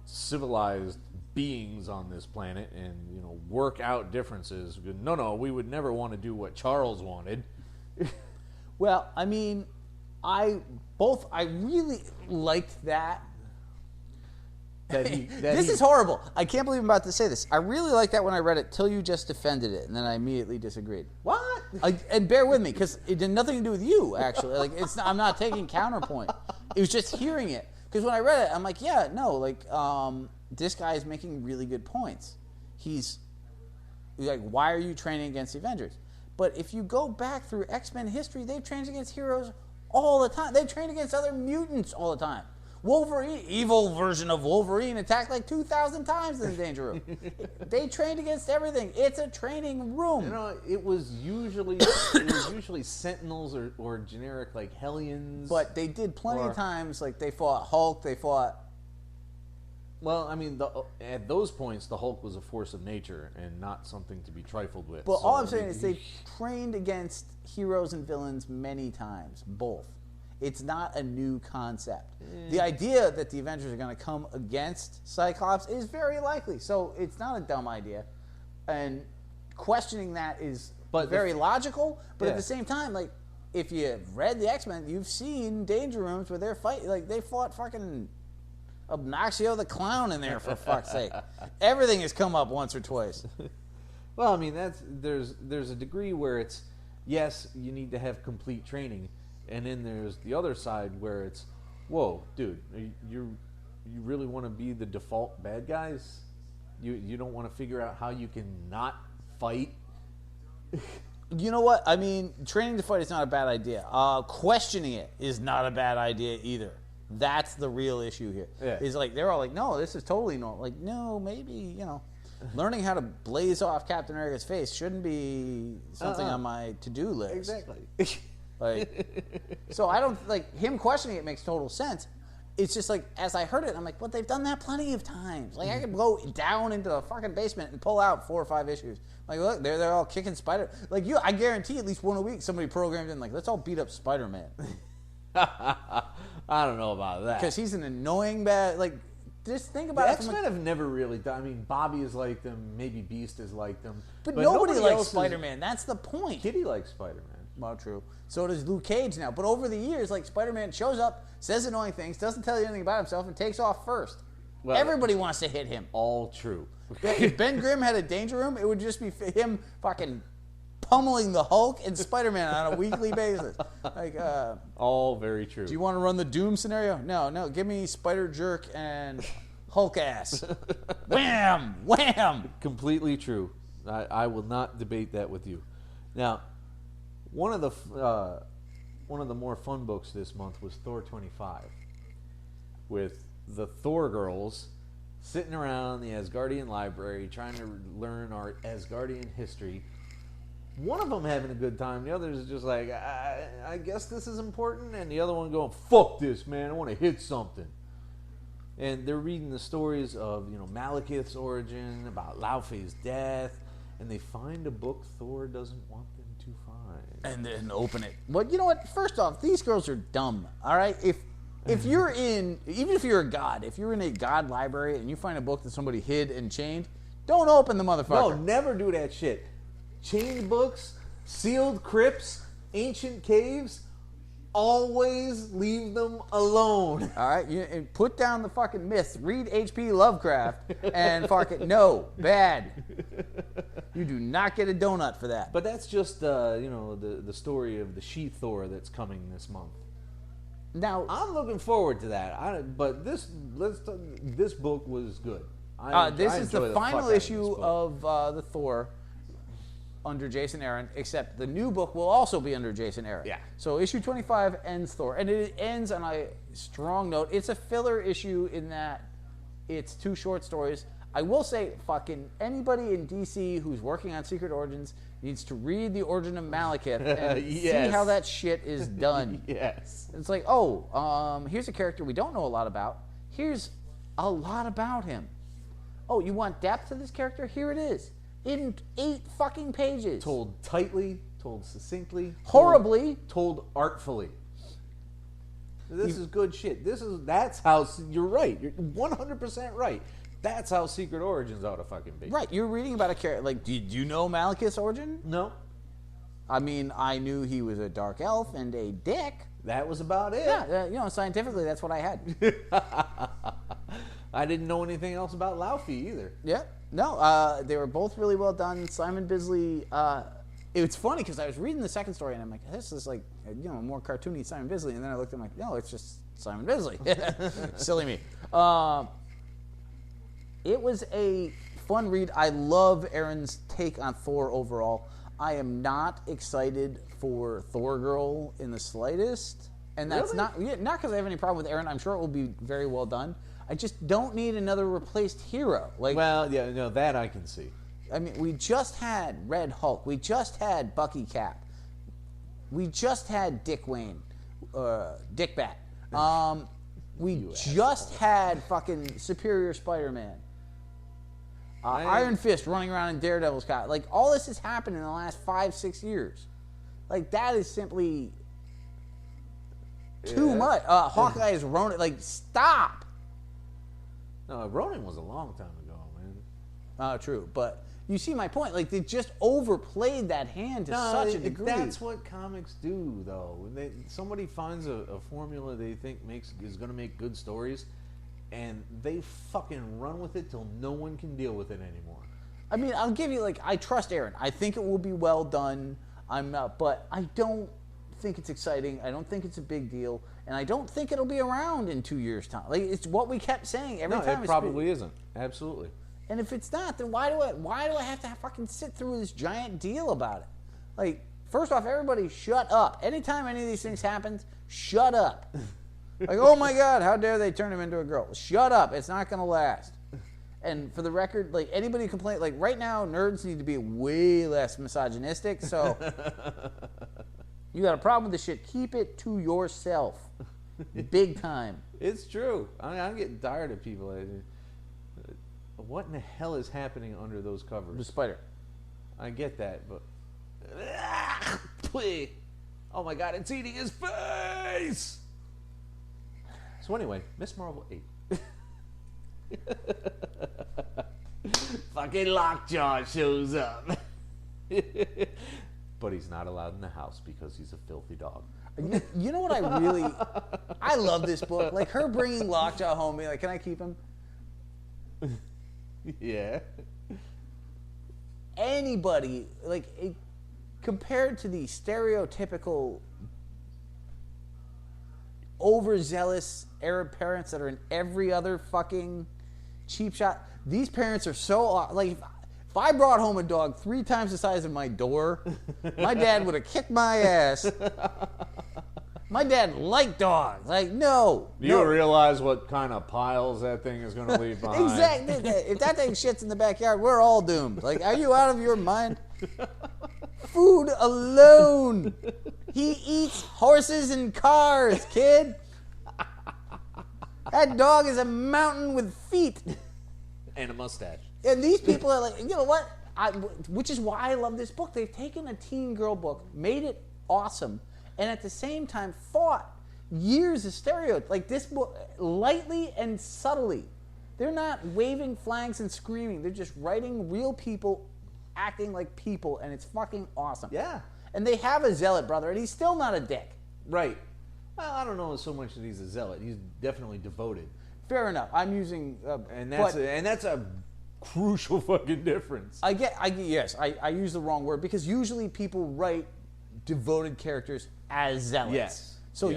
civilized beings on this planet and, work out differences. No, we would never want to do what Charles wanted. Well, I mean, I really liked that. This is horrible. I can't believe I'm about to say this. I really liked that when I read it till you just defended it, and then I immediately disagreed. What? And bear with me, because it had nothing to do with you, actually. Like, I'm not taking counterpoint. It was just hearing it. Because when I read it, I'm like, yeah, no, like, this guy is making really good points. He's like, why are you training against the Avengers? But if you go back through X-Men history, they've trained against heroes all the time. They've trained against other mutants all the time. Wolverine, evil version of Wolverine, attacked like 2,000 times in the Danger Room. They trained against everything. It's a training room. It was usually Sentinels or generic like Hellions. But they did plenty of times. Like they fought Hulk. They fought. Well, I mean, at those points, the Hulk was a force of nature and not something to be trifled with. But all I'm saying is they've trained against heroes and villains many times, both. It's not a new concept. The idea that the Avengers are going to come against Cyclops is very likely. So it's not a dumb idea. And questioning that is very logical. But at the same time, like, if you've read the X-Men, you've seen Danger Rooms where they're fighting. Like, they fought fucking Obnoxio the Clown in there, for fuck's sake. Everything has come up once or twice. Well, I mean, there's a degree where it's, yes, you need to have complete training. And then there's the other side where it's, whoa, dude, you really want to be the default bad guys? You don't want to figure out how you can not fight? You know what? I mean, training to fight is not a bad idea. Questioning it is not a bad idea either. That's the real issue here. Yeah. Is like, they're all like, no, this is totally normal. Like, no, maybe, learning how to blaze off Captain America's face shouldn't be something on my to-do list. Exactly. So I don't, like, him questioning it makes total sense. It's just like, as I heard it, I'm like, well, they've done that plenty of times. Like, I could go down into the fucking basement and pull out 4 or 5 issues. Like, look, they're all kicking Spider. Like, I guarantee at least one a week somebody programmed in, like, let's all beat up Spider-Man. I don't know about that. Because he's an annoying bad, like, just think about the it. X-Men have never really done. I mean, Bobby is like them. Maybe Beast is like them. But nobody likes Spider-Man. That's the point. Kitty likes Spider-Man. Well, true. So does Luke Cage now. But over the years, like, Spider-Man shows up, says annoying things, doesn't tell you anything about himself, and takes off first. Well, everybody wants to hit him. All true. If Ben Grimm had a Danger Room, it would just be him fucking pummeling the Hulk and Spider-Man on a weekly basis. Like, all very true. Do you want to run the Doom scenario? No. Give me Spider Jerk and Hulk ass. Wham! Wham! Completely true. I will not debate that with you. Now, one of the more fun books this month was Thor 25, with the Thor girls sitting around the Asgardian library trying to learn our Asgardian history. One of them having a good time, the other is just like, I guess this is important, and the other one going, fuck this, man, I want to hit something. And they're reading the stories of, Malekith's origin, about Laufey's death, and they find a book Thor doesn't want them to find. And then open it. Well, you know what? First off, these girls are dumb, all right? If you're even if you're a god, if you're in a god library and you find a book that somebody hid and chained, don't open the motherfucker. No, never do that shit. Chained books, sealed crypts, ancient caves, always leave them alone. All right, and put down the fucking myths. Read H.P. Lovecraft and fucking no, bad. You do not get a donut for that. But that's just the story of the she-Thor that's coming this month. Now I'm looking forward to that. But this book was good. This is the final issue of the Thor under Jason Aaron, except the new book will also be under Jason Aaron. Yeah. So issue 25 ends Thor, and it ends on a strong note. It's a filler issue in that it's 2 short stories. I will say, fucking anybody in DC who's working on Secret Origins needs to read the origin of Malekith and Yes. see how that shit is done. Yes. It's like, here's a character we don't know a lot about. Here's a lot about him. Oh, you want depth to this character? Here it is. In 8 fucking pages. Told tightly, told succinctly, horribly, told artfully. This is good shit. That's how you're right. You're 100% right. That's how Secret Origins ought to fucking be. Right, you're reading about a character. Like, did you know Malekith's origin? No. I mean, I knew he was a dark elf and a dick. That was about it. Yeah, scientifically, that's what I had. I didn't know anything else about Laufey either. Yeah, no, they were both really well done. Simon Bisley. It's funny because I was reading the second story and I'm like, this is like, more cartoony Simon Bisley, and then I looked at him like, no, it's just Simon Bisley. Silly me. It was a fun read. I love Aaron's take on Thor overall. I am not excited for Thor Girl in the slightest. And that's really? not because I have any problem with Aaron. I'm sure it will be very well done. I just don't need another replaced hero. That I can see. I mean, we just had Red Hulk. We just had Bucky Cap. We just had Dick Wayne. Dick Bat. We just had fucking Superior Spider-Man. Iron Fist running around in Daredevil's costume. Like, all this has happened in the last 5-6 years. Like, that is simply too much. Hawkeye is Ronin. Like, stop. No, Ronin was a long time ago, man. True. But you see my point. Like, they just overplayed that hand to such a degree. That's what comics do, though. When somebody finds a formula they think is going to make good stories, and they fucking run with it till no one can deal with it anymore. I mean, I'll give you, I trust Aaron. I think it will be well done. But I don't think it's exciting. I don't think it's a big deal. And I don't think it'll be around in 2 years' time. Like, it's what we kept saying every time. No, it probably isn't. Absolutely. And if it's not, then why do I have to fucking sit through this giant deal about it? Like, first off, everybody shut up. Anytime any of these things happens, shut up. Like, oh my God, how dare they turn him into a girl? Shut up. It's not going to last. And for the record, like, anybody complain, like, right now, nerds need to be way less misogynistic. So, you got a problem with this shit, keep it to yourself. Big time. It's true. I'm getting tired of people. What in the hell is happening under those covers? The spider. I get that, but... Oh my God, it's eating his face! So anyway, Miss Marvel 8. Fucking Lockjaw shows up. But he's not allowed in the house because he's a filthy dog. You know what I love this book. Like, her bringing Lockjaw home, being like, can I keep him? Yeah. Anybody, compared to the stereotypical overzealous Arab parents that are in every other fucking cheap shot, these parents are so, if I brought home a dog 3 times the size of my door, my dad would have kicked my ass. My dad liked dogs. Like, no. Do you realize what kind of piles that thing is going to leave behind? Exactly. If that thing shits in the backyard, we're all doomed. Like, are you out of your mind? Food alone. He eats horses and cars, kid. That dog is a mountain with feet. And a mustache. And these people are like, you know what? Which is why I love this book. They've taken a teen girl book, made it awesome, and at the same time fought years of stereotypes. Like this book, lightly and subtly. They're not waving flags and screaming. They're just writing real people acting like people, and it's fucking awesome. Yeah. And they have a zealot brother, and he's still not a dick. Right. Well, I don't know so much that he's a zealot. He's definitely devoted. Fair enough. I'm using... and that's a crucial fucking difference. I use the wrong word because usually people write devoted characters as zealots. Yes. So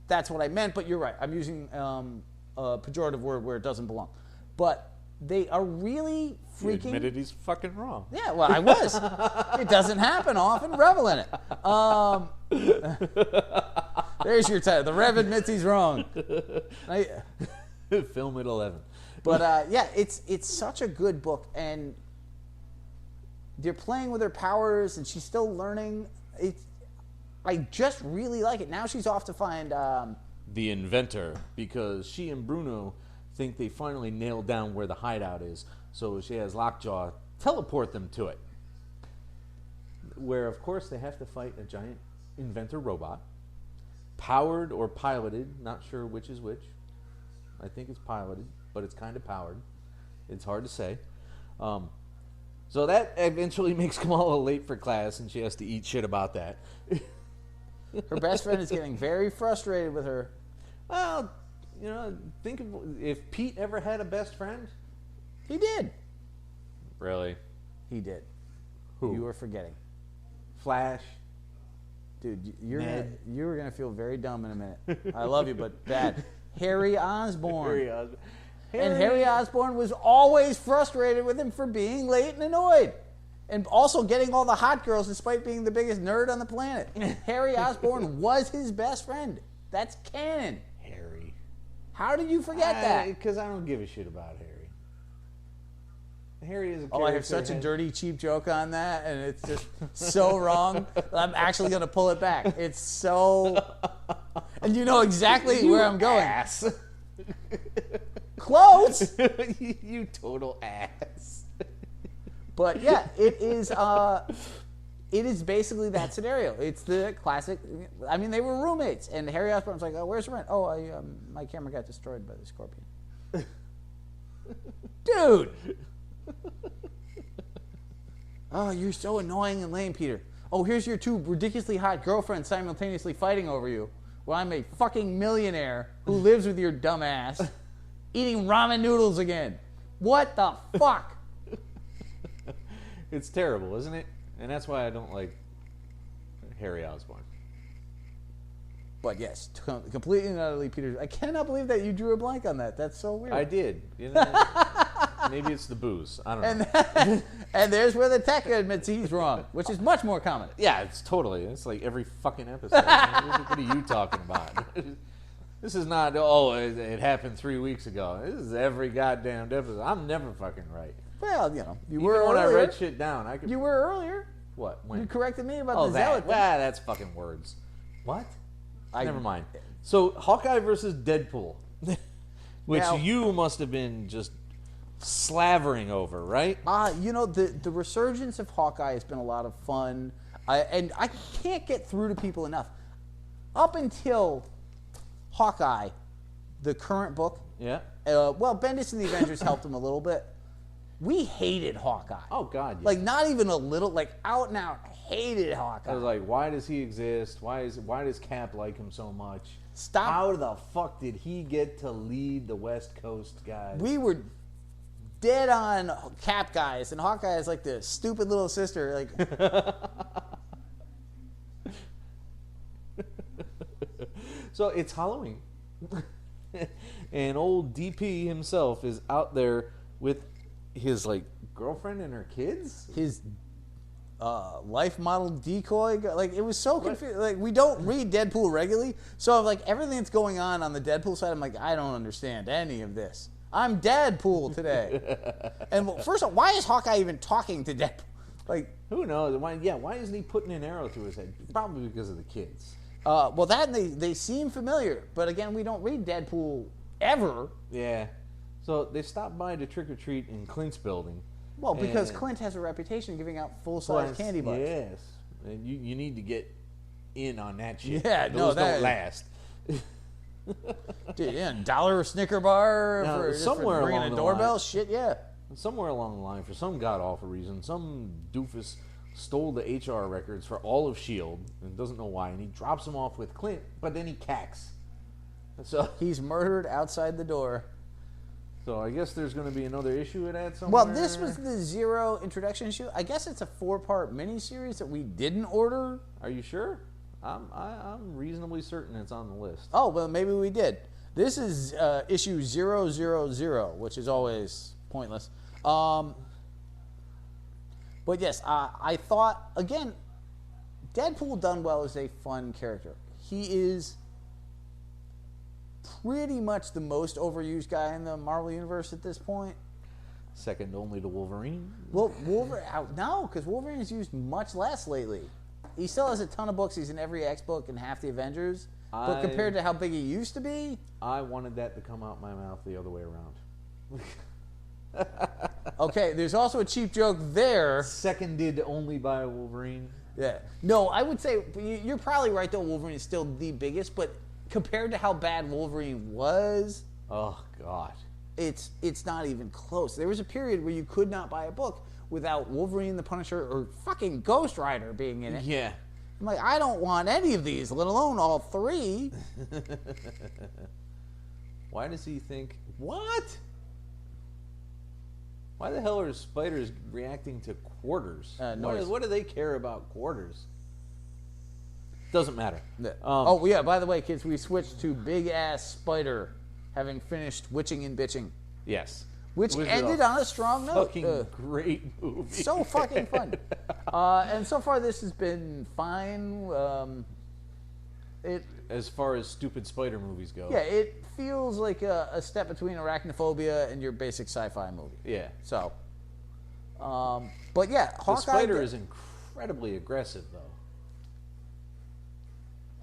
that's what I meant, but you're right. I'm using a pejorative word where it doesn't belong. But they are really freaking... You admitted he's fucking wrong. Yeah, well, I was. It doesn't happen often. Revel in it. There's your title. The Rev admits he's wrong. Film at 11. But it's such a good book, and they're playing with her powers, and she's still learning. I just really like it. Now she's off to find the inventor, because she and Bruno think they finally nailed down where the hideout is. So she has Lockjaw teleport them to it, where of course they have to fight a giant inventor robot, powered or piloted. Not sure which is which. I think it's piloted, but it's kind of powered. It's hard to say. So that eventually makes Kamala late for class, and she has to eat shit about that. Her best friend is getting very frustrated with her. Well, think of if Pete ever had a best friend. He did. Really? He did. Who? You were forgetting. Flash. Dude, you were gonna feel very dumb in a minute. I love you, but bad. Harry Osborn. Harry Osborn. And Harry Osborn was always frustrated with him for being late and annoyed. And also getting all the hot girls despite being the biggest nerd on the planet. Harry Osborn was his best friend. That's canon. Harry. How did you forget that? Because I don't give a shit about Harry. Harry is a character. Oh, I have such a dirty, cheap joke on that, and it's just so wrong. I'm actually going to pull it back. It's so... And you know exactly where I'm going. Ass. Close! You total ass. But yeah, it is basically that scenario. It's the classic... I mean, they were roommates, and Harry Osborn's like, oh, where's the rent? Oh, my camera got destroyed by the scorpion. Dude! Oh, you're so annoying and lame, Peter. Oh, here's your two ridiculously hot girlfriends simultaneously fighting over you. Well, I'm a fucking millionaire who lives with your dumb ass eating ramen noodles again. What the fuck? It's terrible, isn't it? And that's why I don't like Harry Osborn. But yes, completely and utterly, Peter. I cannot believe that you drew a blank on that. That's so weird. I did. Maybe it's the booze. I don't know. And there's where the tech admits he's wrong, which is much more common. Yeah, it's like every fucking episode. What are you talking about? This is not, it happened 3 weeks ago. This is every goddamn episode. I'm never fucking right. Well, you were Even when earlier. I read shit down, You were earlier. What? When? You corrected me about the zealot thing. That's fucking words. What? Never mind. So, Hawkeye versus Deadpool. Which Now, you must have been just slavering over, right? The resurgence of Hawkeye has been a lot of fun. And I can't get through to people enough. Up until Hawkeye, the current book. Yeah. Bendis and the Avengers helped him a little bit. We hated Hawkeye. Oh, God, yeah. Like, not even a little, like, out and out hated Hawkeye. I was like, why does he exist? Why does Cap like him so much? Stop. How the fuck did he get to lead the West Coast guys? We were dead on Cap guys, and Hawkeye is like the stupid little sister. Like, so it's Halloween, and old DP himself is out there with his like girlfriend and her kids. his life model decoy. Like, it was so confusing. Like, we don't read Deadpool regularly, so like everything that's going on the Deadpool side, I'm like, I don't understand any of this. I'm Deadpool today. And first of all, why is Hawkeye even talking to Deadpool? Like, who knows? Why isn't he putting an arrow through his head? Probably because of the kids. Well, that and they seem familiar, but again, we don't read Deadpool ever. Yeah. So they stopped by to trick or treat in Clint's building. Well, because Clint has a reputation of giving out full-size candy bars. Yes. And you need to get in on that shit. Yeah, Those don't last. Dude, yeah, $1 Snicker bar for somewhere ringing along a the doorbell. line, Shit, yeah. Somewhere along the line, for some god-awful reason, some doofus stole the HR records for all of S.H.I.E.L.D. and doesn't know why, and he drops them off with Clint, but then he cacks. So he's murdered outside the door. So I guess there's going to be another issue of that somewhere. Well, this was the Zero introduction issue. I guess it's a 4-part miniseries that we didn't order. Are you sure? I'm reasonably certain it's on the list. Oh, well, maybe we did. This is issue 000, which is always pointless. But yes, I thought, again, Deadpool done well is a fun character. He is pretty much the most overused guy in the Marvel Universe at this point. Second only to Wolverine. Well, no, because Wolverine is used much less lately. He still has a ton of books. He's in every X book and half the Avengers. But compared to how big he used to be... I wanted that to come out my mouth the other way around. Okay, there's also a cheap joke there. Seconded only by Wolverine. Yeah. No, I would say, you're probably right, though. Wolverine is still the biggest, but compared to how bad Wolverine was... Oh, God. It's not even close. There was a period where you could not buy a book without Wolverine, the Punisher, or fucking Ghost Rider being in it. Yeah. I'm like, I don't want any of these, let alone all 3. Why does he think... What? Why the hell are spiders reacting to quarters? What do they care about quarters? Doesn't matter. Oh, yeah, by the way, kids, we switched to Big Ass Spider, having finished Witching and Bitching. Yes. Which ended on a strong note. Fucking great movie. So fucking fun. And so far, this has been fine. As far as stupid spider movies go. Yeah, it feels like a step between Arachnophobia and your basic sci-fi movie. Yeah. So, but yeah, Hawkeye... The spider is incredibly aggressive, though.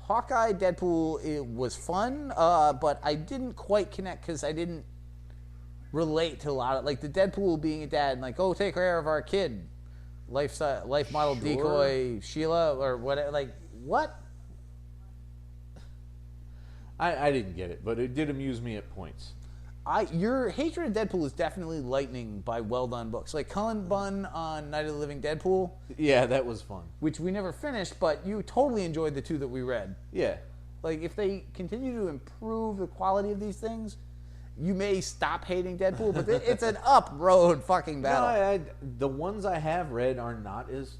Hawkeye, Deadpool, it was fun, but I didn't quite connect because I didn't relate to a lot of, like, the Deadpool being a dad and like, oh, take care of our kid, life model decoy Sheila or whatever. Like, what? I didn't get it, but it did amuse me at points. Your hatred of Deadpool is definitely lightning by well done books. Like Cullen Bunn on Night of the Living Deadpool. Yeah, that was fun. Which we never finished, but you totally enjoyed the 2 that we read. Yeah. Like, if they continue to improve the quality of these things, you may stop hating Deadpool, but it's an up-road fucking battle. No, the ones I have read are not as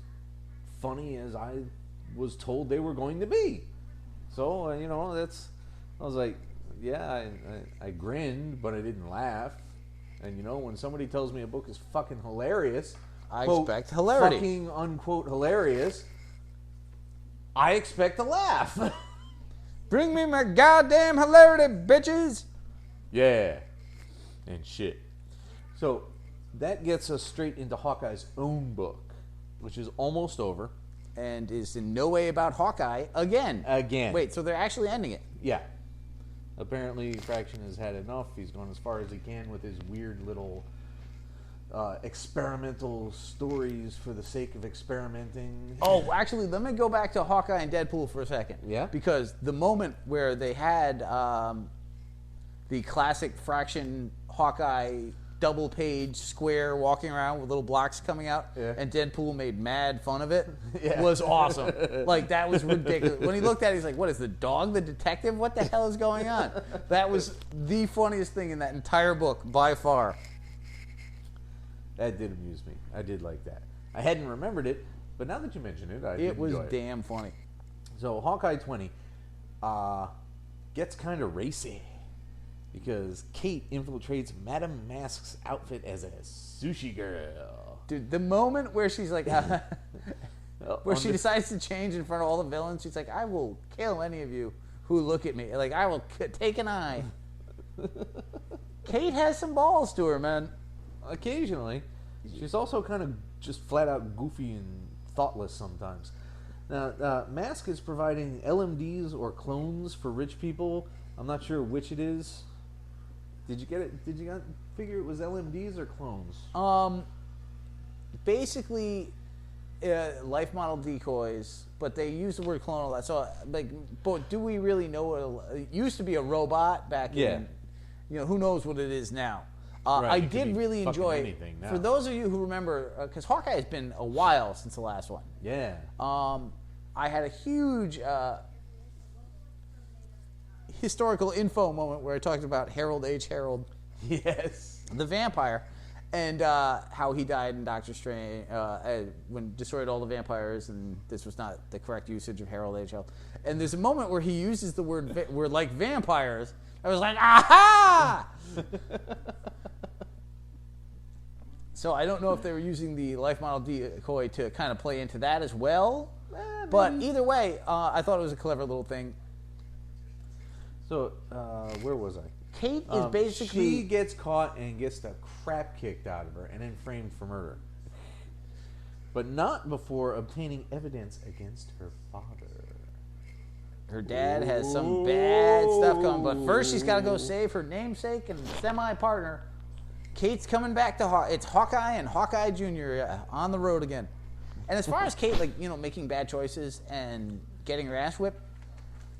funny as I was told they were going to be. So, I was like, yeah, I grinned, but I didn't laugh. And, when somebody tells me a book is fucking hilarious, I quote, expect hilarity. Fucking, unquote, hilarious, I expect to laugh. Bring me my goddamn hilarity, bitches! Yeah. And shit. So, that gets us straight into Hawkeye's own book, which is almost over. And is in no way about Hawkeye again. Wait, so they're actually ending it? Yeah. Apparently, Fraction has had enough. He's gone as far as he can with his weird little experimental stories for the sake of experimenting. Oh, actually, let me go back to Hawkeye and Deadpool for a second. Yeah? Because the moment where they had the classic Fraction Hawkeye double-page square walking around with little blocks coming out, and Deadpool made mad fun of it, was awesome. Like, that was ridiculous. When he looked at it, he's like, what is the dog the detective? What the hell is going on? That was the funniest thing in that entire book, by far. That did amuse me. I did like that. I hadn't remembered it, but now that you mention it, I did It was enjoy damn funny. So, Hawkeye 20 gets kind of racy. because Kate infiltrates Madame Mask's outfit as a sushi girl. Dude, the moment where she's like, where she decides to change in front of all the villains, she's like, I will kill any of you who look at me. Like, I will take an eye. Kate has some balls to her, man. Occasionally. She's also kind of just flat out goofy and thoughtless sometimes. Now, Mask is providing LMDs or clones for rich people. I'm not sure which it is. Did you get it? Did you figure it was LMDs or clones? Basically, life model decoys, but they use the word clone a lot. So, like, but do we really know it used to be a robot back in, who knows what it is now? Right, I did really enjoy, for those of you who remember, because Hawkeye has been a while since the last one. Yeah. I had a huge historical info moment where I talked about Harold H. Harold. Yes. The vampire. And how he died in Doctor Strange when destroyed all the vampires, and this was not the correct usage of Harold H. Harold. And there's a moment where he uses the word "we're like vampires." I was like, "Aha!" So I don't know if they were using the life model decoy to kind of play into that as well. But either way, I thought it was a clever little thing. So where was I? Kate is basically... She gets caught and gets the crap kicked out of her and then framed for murder. But not before obtaining evidence against her father. Her dad has some bad stuff coming, but first she's got to go save her namesake and semi-partner. Kate's coming back to it's Hawkeye and Hawkeye Jr. On the road again. And as far as Kate, making bad choices and getting her ass whipped,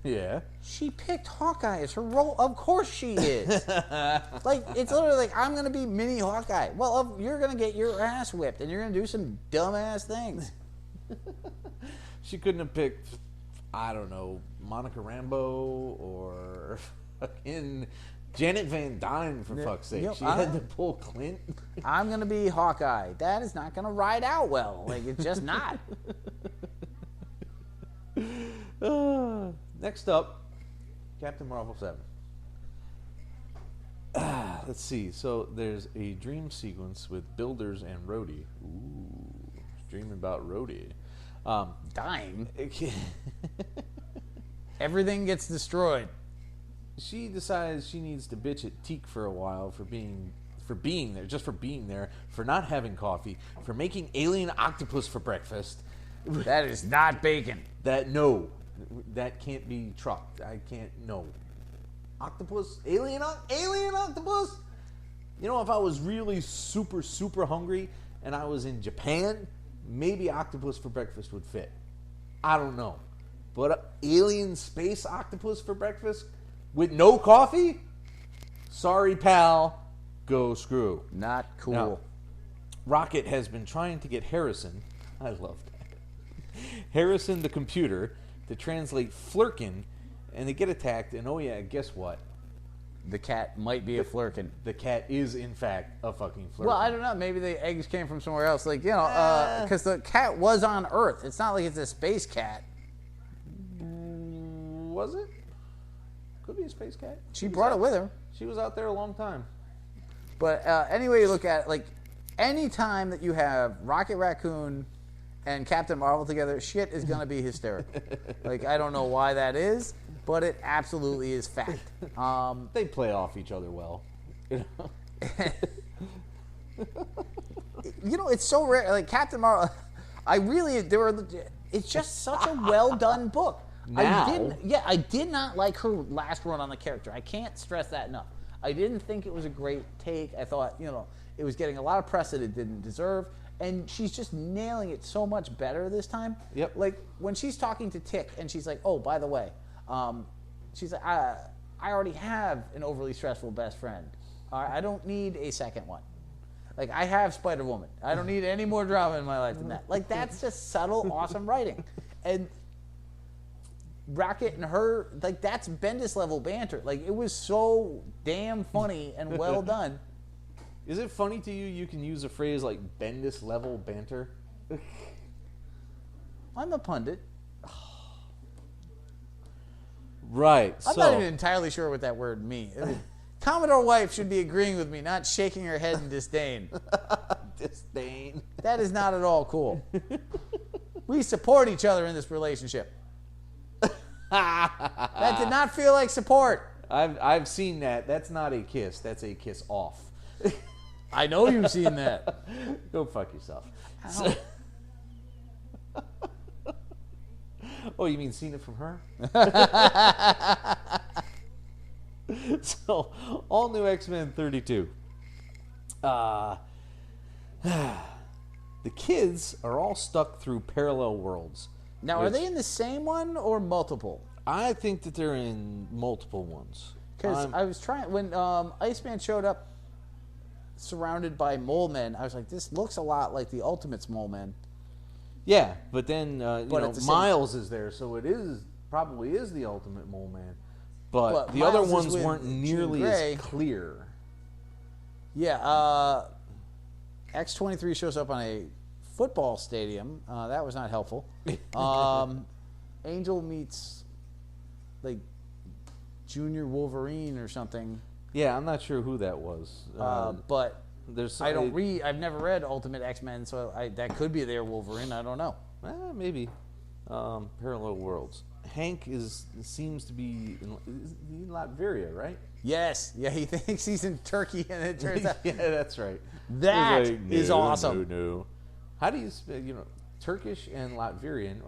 yeah, she picked Hawkeye as her role. Of course she is. It's literally like, I'm going to be mini Hawkeye. Well, you're going to get your ass whipped, and you're going to do some dumbass things. She couldn't have picked, I don't know, Monica Rambeau or fucking Janet Van Dyne, for fuck's sake. She had to pull Clint. I'm going to be Hawkeye. That is not going to ride out well. It's just not. Next up, Captain Marvel 7. Let's see. So there's a dream sequence with Builders and Rhodey. Ooh, dreaming about Rhodey. Dying. Everything gets destroyed. She decides she needs to bitch at Teak for a while for being there, for not having coffee, for making alien octopus for breakfast. That is not bacon. That can't be trucked. I can't. No. Octopus? Alien octopus? If I was really super, super hungry and I was in Japan, maybe octopus for breakfast would fit. I don't know. But alien space octopus for breakfast with no coffee? Sorry, pal. Go screw. Not cool. Now, Rocket has been trying to get Harrison. I love that. Harrison, the computer, to translate flirkin, and they get attacked, and oh yeah, guess what? The cat might be a flirkin. The cat is, in fact, a fucking flirkin. Well, I don't know. Maybe the eggs came from somewhere else. Because the cat was on Earth. It's not like it's a space cat. Was it? Could be a space cat. She brought it with her. She was out there a long time. But any way you look at it, any time that you have Rocket Raccoon and Captain Marvel together, shit is going to be hysterical. I don't know why that is, but it absolutely is fact. They play off each other well. It's so rare. Captain Marvel, it's just such a well done book. Now? I did not like her last run on the character. I can't stress that enough. I didn't think it was a great take. I thought, it was getting a lot of press that it didn't deserve. And she's just nailing it so much better this time. Yep. When she's talking to Tick and she's like, oh, by the way, she's like, I already have an overly stressful best friend. I don't need a second one. I have Spider-Woman. I don't need any more drama in my life than that. That's just subtle, awesome writing. And Rocket and her, that's Bendis level banter. It was so damn funny and well done. Is it funny to you you can use a phrase like Bendis level banter? I'm a pundit. Right. I'm not even entirely sure what that word means. Commodore wife should be agreeing with me, not shaking her head in disdain. Disdain. That is not at all cool. We support each other in this relationship. That did not feel like support. I've seen that. That's not a kiss. That's a kiss off. I know you've seen that. Go fuck yourself. Ow. Oh, you mean seen it from her? So, all new X-Men 32. The kids are all stuck through parallel worlds. Now, are they in the same one or multiple? I think that they're in multiple ones. Because I was trying, when Iceman showed up surrounded by mole men, I was like, this looks a lot like the Ultimates mole men. Yeah, but then Miles is there, so it probably is the Ultimate Mole Man. But the Miles other is ones with weren't nearly Jean Grey. as clear. Yeah, X-23 shows up on a football stadium. That was not helpful. Angel meets, like, Junior Wolverine or something. Yeah, I'm not sure who that was. But there's I've never read Ultimate X-Men, so that could be their Wolverine. I don't know. Maybe. Parallel worlds. Hank seems to be in Latveria, right? Yes. Yeah, he thinks he's in Turkey, and it turns out... Yeah, that's right. That is awesome. No. How do you spell, Turkish and Latvian?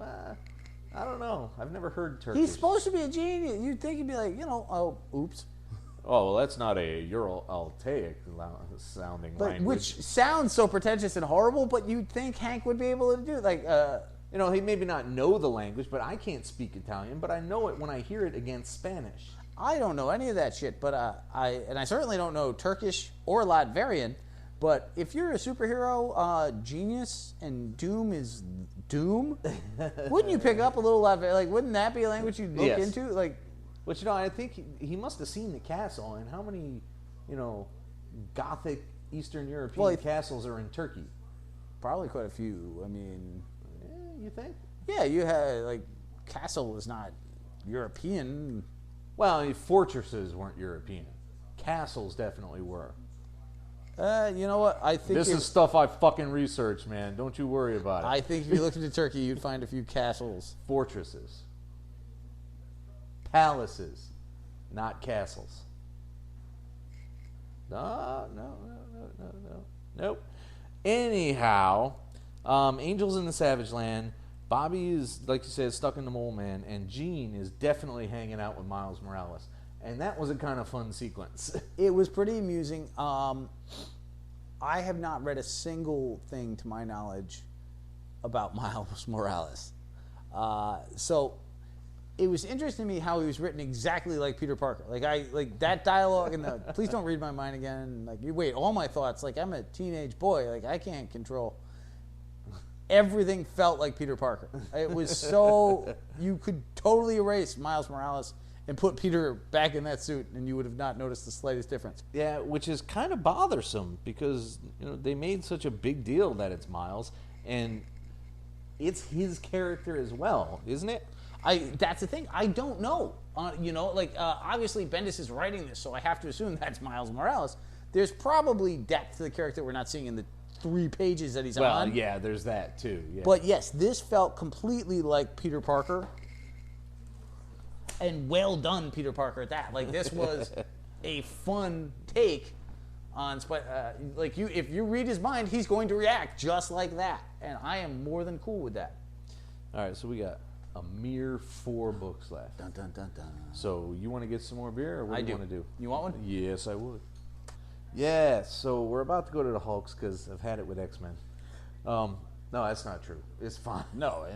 I don't know. I've never heard Turkish. He's supposed to be a genius. You'd think he'd be like, oh, oops. Oh, well, that's not a Ural-Altaic sounding language. Which sounds so pretentious and horrible, but you'd think Hank would be able to do it. Like, he maybe not know the language, but I can't speak Italian, but I know it when I hear it against Spanish. I don't know any of that shit, but I certainly don't know Turkish or Latvian. But if you're a superhero, genius, and doom is doom, wouldn't you pick up a little Latvian? Like, wouldn't that be a language you'd look into? Like, but I think he must have seen the castle, and how many, Gothic Eastern European castles are in Turkey? Probably quite a few. I mean, you think? Yeah, you had castle was not European. Well, fortresses weren't European. Castles definitely were. You know what? I think this is stuff I fucking researched, man. Don't you worry about it. I think if you looked into Turkey, you'd find a few castles. Fortresses. Palaces, not castles. No. Nope. Anyhow, Angel's in the Savage Land. Bobby is, like you said, stuck in the Mole Man, and Jean is definitely hanging out with Miles Morales. And that was a kind of fun sequence. It was pretty amusing. I have not read a single thing, to my knowledge, about Miles Morales. So it was interesting to me how he was written exactly like Peter Parker. Like that dialogue and the please don't read my mind again. Like, you wait, all my thoughts. Like, I'm a teenage boy. Like, I can't control. Everything felt like Peter Parker. It was so you could totally erase Miles Morales and put Peter back in that suit, and you would have not noticed the slightest difference. Yeah, which is kind of bothersome because they made such a big deal that it's Miles, and it's his character as well, isn't it? That's the thing. I don't know. Obviously Bendis is writing this, so I have to assume that's Miles Morales. There's probably depth to the character we're not seeing in the 3 pages that he's on. Well, yeah, there's that too. Yeah. But yes, this felt completely like Peter Parker. And well done, Peter Parker, at that. Like, this was a fun take on if you read his mind, he's going to react just like that. And I am more than cool with that. All right, so we got a mere 4 books left. Dun, dun, dun, dun. So you want to get some more beer, or what do you want to do? You want one? Yes, I would. Yeah, so we're about to go to the Hulks because I've had it with X-Men. No, that's not true. It's fine. No.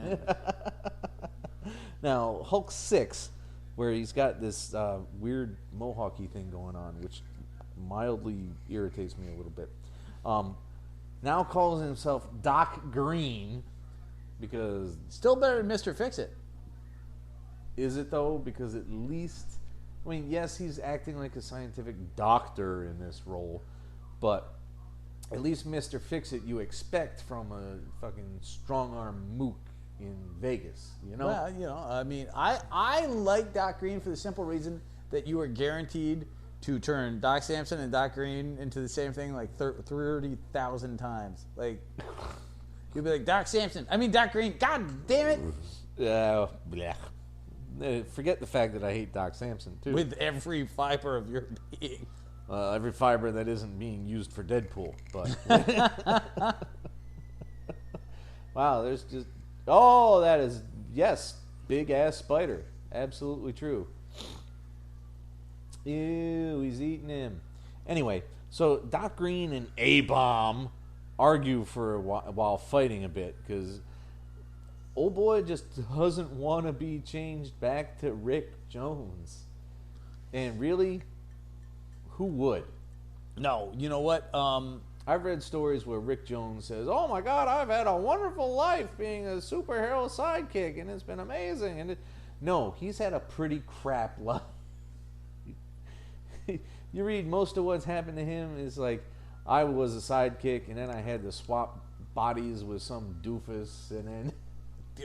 Now, Hulk 6, where he's got this weird mohawky thing going on, which mildly irritates me a little bit. Now calls himself Doc Green because... Still better than Mr. Fix-It. Is it, though? Because at least... I mean, yes, he's acting like a scientific doctor in this role, but at least Mr. Fix-It you expect from a fucking strong-arm mook in Vegas, Well, I mean, I like Doc Green for the simple reason that you are guaranteed to turn Doc Samson and Doc Green into the same thing like 30,000 times. Like, you'll be like, Doc Green, God damn it! Blech. Forget the fact that I hate Doc Samson, too. With every fiber of your being. Every fiber that isn't being used for Deadpool. But wow, there's just... Oh, that is... Yes, big-ass spider. Absolutely true. Ew, he's eating him. Anyway, so Doc Green and A-Bomb argue for a while fighting a bit, because old boy just doesn't want to be changed back to Rick Jones. And really, who would? No, you know what? I've read stories where Rick Jones says, "Oh my God, I've had a wonderful life being a superhero sidekick, and it's been amazing." And no, he's had a pretty crap life. You read most of what's happened to him is like, I was a sidekick, and then I had to swap bodies with some doofus, and then...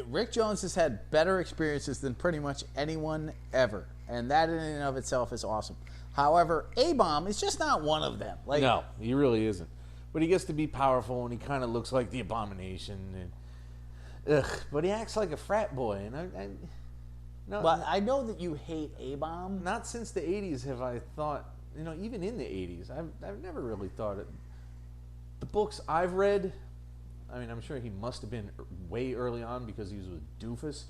Rick Jones has had better experiences than pretty much anyone ever, and that in and of itself is awesome. However, A-Bomb is just not one of them. Like, no, he really isn't. But he gets to be powerful, and he kind of looks like the Abomination, and but he acts like a frat boy, and no. But I know that you hate A-Bomb. Not since the 80s have I thought, even in the 80s, I've never really thought it. The books I've read, I mean, I'm sure he must have been way early on because he was a doofus,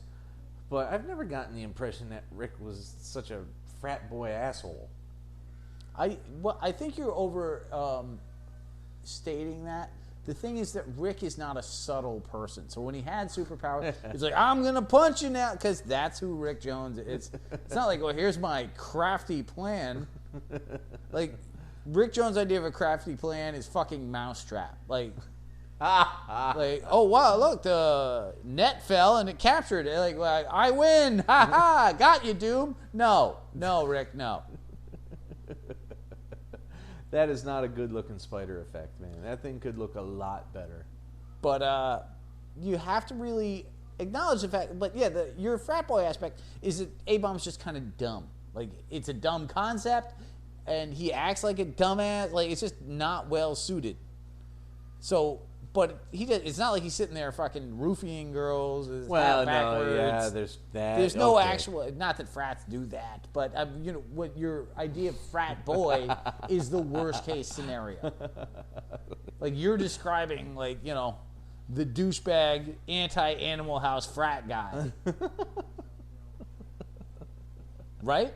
but I've never gotten the impression that Rick was such a frat boy asshole. I think you're stating that. The thing is that Rick is not a subtle person. So when he had superpowers, it's like, I'm going to punch you now, because that's who Rick Jones is. It's not like, well, here's my crafty plan. Like, Rick Jones' idea of a crafty plan is fucking Mousetrap. Like, oh, wow, look, the net fell and it captured it. Like, I win. Ha ha, got you, Doom. No, Rick, no. That is not a good-looking spider effect, man. That thing could look a lot better. But you have to really acknowledge the fact. But yeah, your frat boy aspect is that A-Bomb's just kind of dumb. Like, it's a dumb concept, and he acts like a dumbass. Like, it's just not well suited. So, but it's not like he's sitting there fucking roofing girls. Well, no, yeah, there's that. There's no actual. Not that frats do that, but what your idea of frat boy is the worst case scenario. Like, you're describing, like, the douchebag anti-Animal House frat guy, right?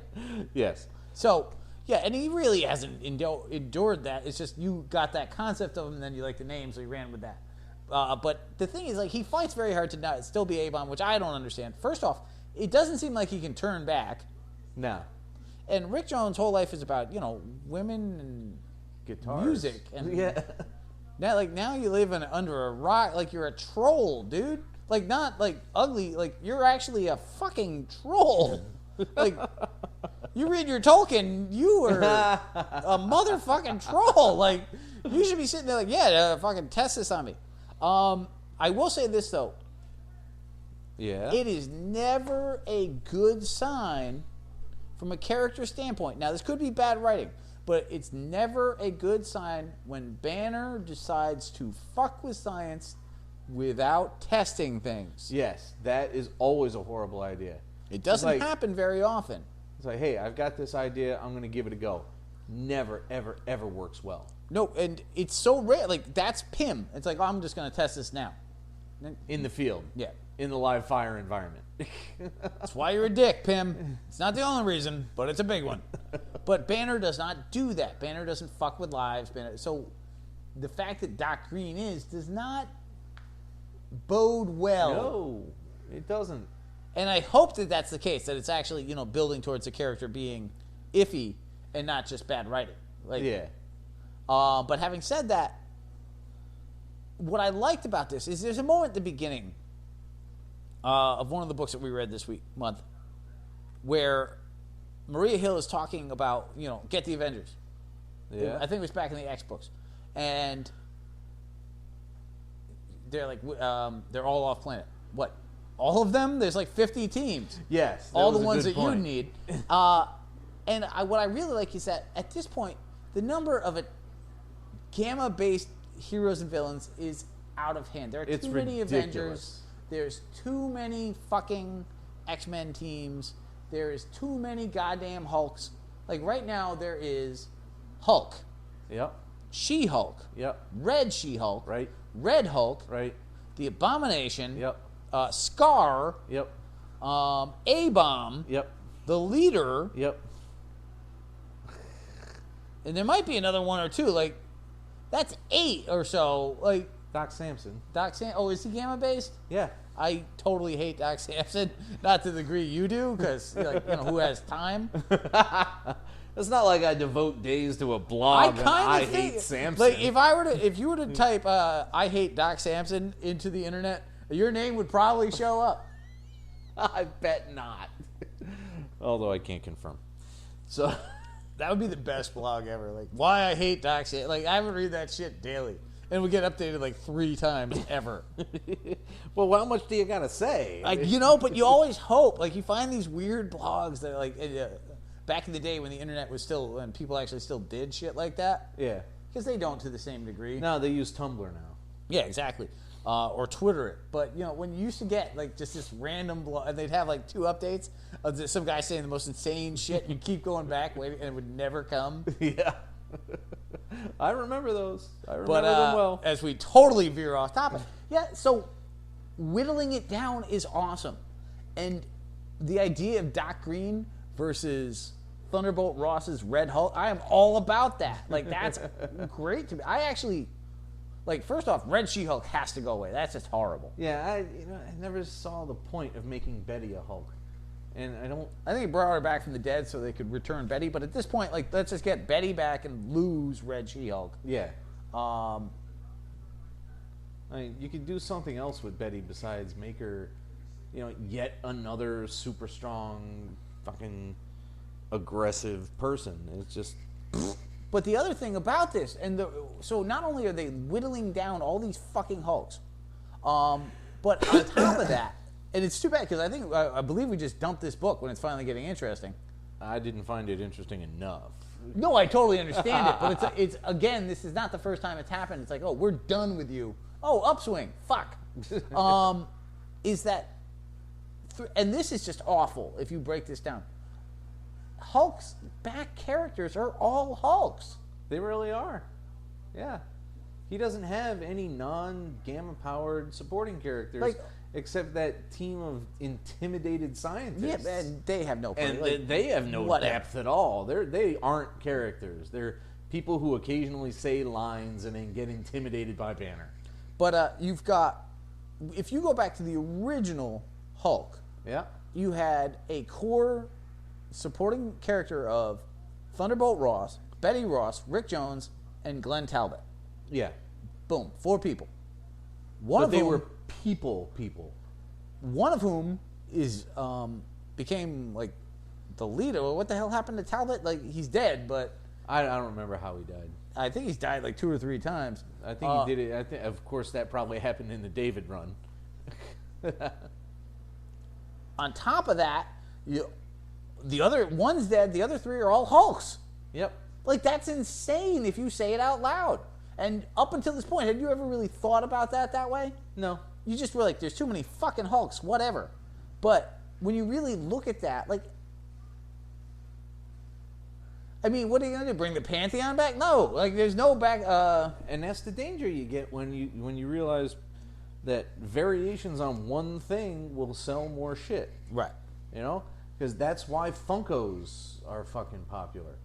Yes. So. Yeah, and he really hasn't endured that. It's just you got that concept of him, and then you like the name, so you ran with that. But the thing is, like, he fights very hard to still be A-Bomb, which I don't understand. First off, it doesn't seem like he can turn back. No. And Rick Jones' whole life is about, women and guitars, music, and yeah. Now you live under a rock, like you're a troll, dude. Like, not like ugly, like you're actually a fucking troll. Like, you read your Tolkien, you are a motherfucking troll. Like, you should be sitting there like, yeah, fucking test this on me. I will say this, though. Yeah. It is never a good sign from a character standpoint. Now, this could be bad writing, but it's never a good sign when Banner decides to fuck with science without testing things. Yes, that is always a horrible idea. It doesn't happen very often. It's like, hey, I've got this idea. I'm going to give it a go. Never, ever, ever works well. No, and it's so rare. Like, that's Pym. It's like, I'm just going to test this now. In the field. Yeah. In the live fire environment. That's why you're a dick, Pym. It's not the only reason, but it's a big one. But Banner does not do that. Banner doesn't fuck with lives. So the fact that Doc Green does not bode well. No, it doesn't. And I hope that that's the case, that it's actually, building towards the character being iffy and not just bad writing. Like, yeah. But having said that, what I liked about this is there's a moment at the beginning of one of the books that we read this month where Maria Hill is talking about, get the Avengers. Yeah. I think it was back in the X books. And they're like, they're all off planet. What? All of them? There's like 50 teams. Yes. All the ones that you need. And what I really like is that at this point, the number of gamma-based heroes and villains is out of hand. There are too many Avengers. There's too many fucking X-Men teams. There is too many goddamn Hulks. Like right now, there is Hulk. Yep. She-Hulk. Yep. Red She-Hulk. Right. Red Hulk. Right. The Abomination. Yep. Scar. Yep. A-Bomb. Yep. The Leader. Yep. And there might be another one or two. Like, that's 8 or so. Like Doc Samson. Oh, is he gamma based? Yeah. I totally hate Doc Samson. Not to the degree you do, because who has time? It's not like I devote days to a blog. I hate Samson. Like if you were to type "I hate Doc Samson" into the internet, your name would probably show up. I bet not. Although I can't confirm. So that would be the best blog ever. Like, why I hate Doc Samson. Like, I would read that shit daily. And we get updated like 3 times ever. Well, how much do you gotta say? Like, but you always hope. Like, you find these weird blogs that are like, back in the day when the internet was still, when people actually still did shit like that. Yeah. Because they don't to the same degree. No, they use Tumblr now. Yeah, exactly. Or Twitter it. But, when you used to get like just this random blog, and they'd have like 2 updates of some guy saying the most insane shit, and you keep going back, waiting, and it would never come. Yeah. I remember those. I remember them well. As we totally veer off topic. Yeah, so whittling it down is awesome. And the idea of Doc Green versus Thunderbolt Ross's Red Hulk, I am all about that. Like, that's great to me. I actually, like, first off, Red She-Hulk has to go away. That's just horrible. Yeah, I never saw the point of making Betty a Hulk. And I think he brought her back from the dead so they could return Betty. But at this point, like, let's just get Betty back and lose Red She-Hulk. Yeah. I mean, you could do something else with Betty besides make her, yet another super strong, fucking aggressive person. It's just. But the other thing about this, so not only are they whittling down all these fucking Hulks, but on top of that. And it's too bad because I believe we just dumped this book when it's finally getting interesting. I didn't find it interesting enough. No, I totally understand it, but it's again, this is not the first time it's happened. It's like, oh, we're done with you. Oh, upswing, fuck. Is that, and this is just awful if you break this down. Hulk's back characters are all Hulks. They really are. Yeah. He doesn't have any non-gamma powered supporting characters. Except that team of intimidated scientists. Yeah, and they have no point. And they have no depth at all. They aren't characters. They're people who occasionally say lines and then get intimidated by Banner. But you've got, if you go back to the original Hulk, yeah, you had a core supporting character of Thunderbolt Ross, Betty Ross, Rick Jones, and Glenn Talbot. Yeah. Boom, 4 people. They were people. One of whom is became like the leader. What the hell happened to Talbot? Like, he's dead, but I don't remember how he died. I think he's died like 2 or 3 times. I think he did it. I think, of course, that probably happened in the David run. On top of that, the other one's dead. The other 3 are all Hulks. Yep. Like, that's insane if you say it out loud. And up until this point, had you ever really thought about that way? No. You just were like, there's too many fucking Hulks, whatever. But when you really look at that, like, I mean, what are you going to do? Bring the Pantheon back? No. Like, there's no back. And that's the danger you get when you realize that variations on one thing will sell more shit. Right. Because that's why Funkos are fucking popular.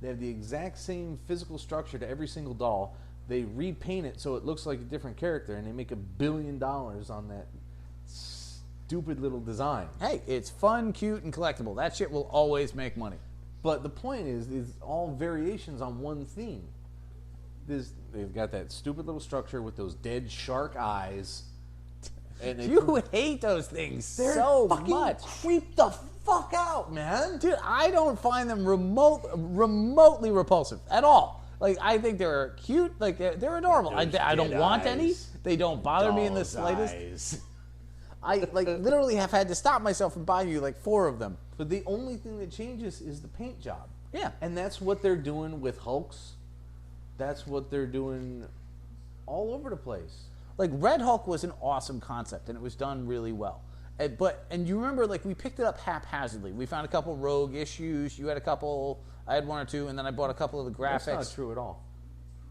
They have the exact same physical structure to every single doll. They repaint it so it looks like a different character, and they make $1 billion on that stupid little design. Hey, it's fun, cute, and collectible. That shit will always make money. But the point is all variations on one theme. They've got that stupid little structure with those dead shark eyes. And you hate those things so much. Creep the fuck out, man. Dude, I don't find them remotely repulsive at all. Like, I think they're cute. Like, they're adorable. I don't want any. They don't bother me in the slightest. I literally have had to stop myself from buying you 4 of them. But the only thing that changes is the paint job. Yeah. And that's what they're doing with Hulks. That's what they're doing all over the place. Like, Red Hulk was an awesome concept, and it was done really well. And you remember, like, we picked it up haphazardly. We found a couple rogue issues. You had a couple. I had one or two, and then I bought a couple of the graphics. That's not true at all.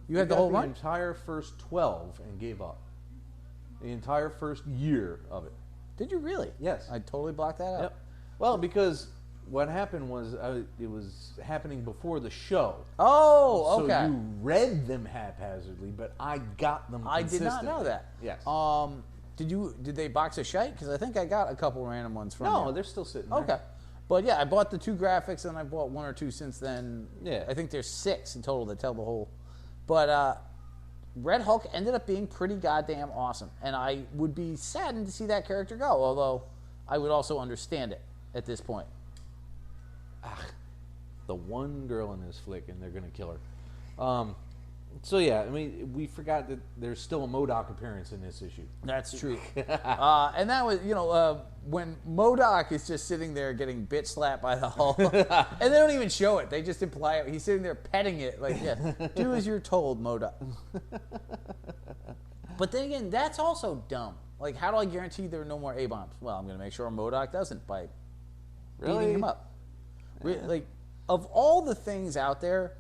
You had the whole run? The entire first 12 and gave up. The entire first year of it. Did you really? Yes. I totally blocked that out. Yep. Well, because what happened was it was happening before the show. Oh, okay. So you read them haphazardly, but I got them I did not consistently. know that. Yes. Did they box a shite? Because I think I got a couple random ones from No, you. they're still sitting there. Okay. But yeah, I bought the 2 graphics, and I bought 1 or 2 since then. Yeah. I think there's 6 in total that tell the whole. But Red Hulk ended up being pretty goddamn awesome. And I would be saddened to see that character go, although I would also understand it at this point. The one girl in this flick, and they're going to kill her. So yeah, I mean, we forgot that there's still a MODOK appearance in this issue. That's true. And that was, when MODOK is just sitting there getting bitch slapped by the Hulk, and they don't even show it. They just imply it. He's sitting there petting it, like, yeah, do as you're told, MODOK. But then again, that's also dumb. Like, how do I guarantee there are no more A-bombs? Well, I'm going to make sure MODOK doesn't by beating him up. Yeah. Like, of all the things out there,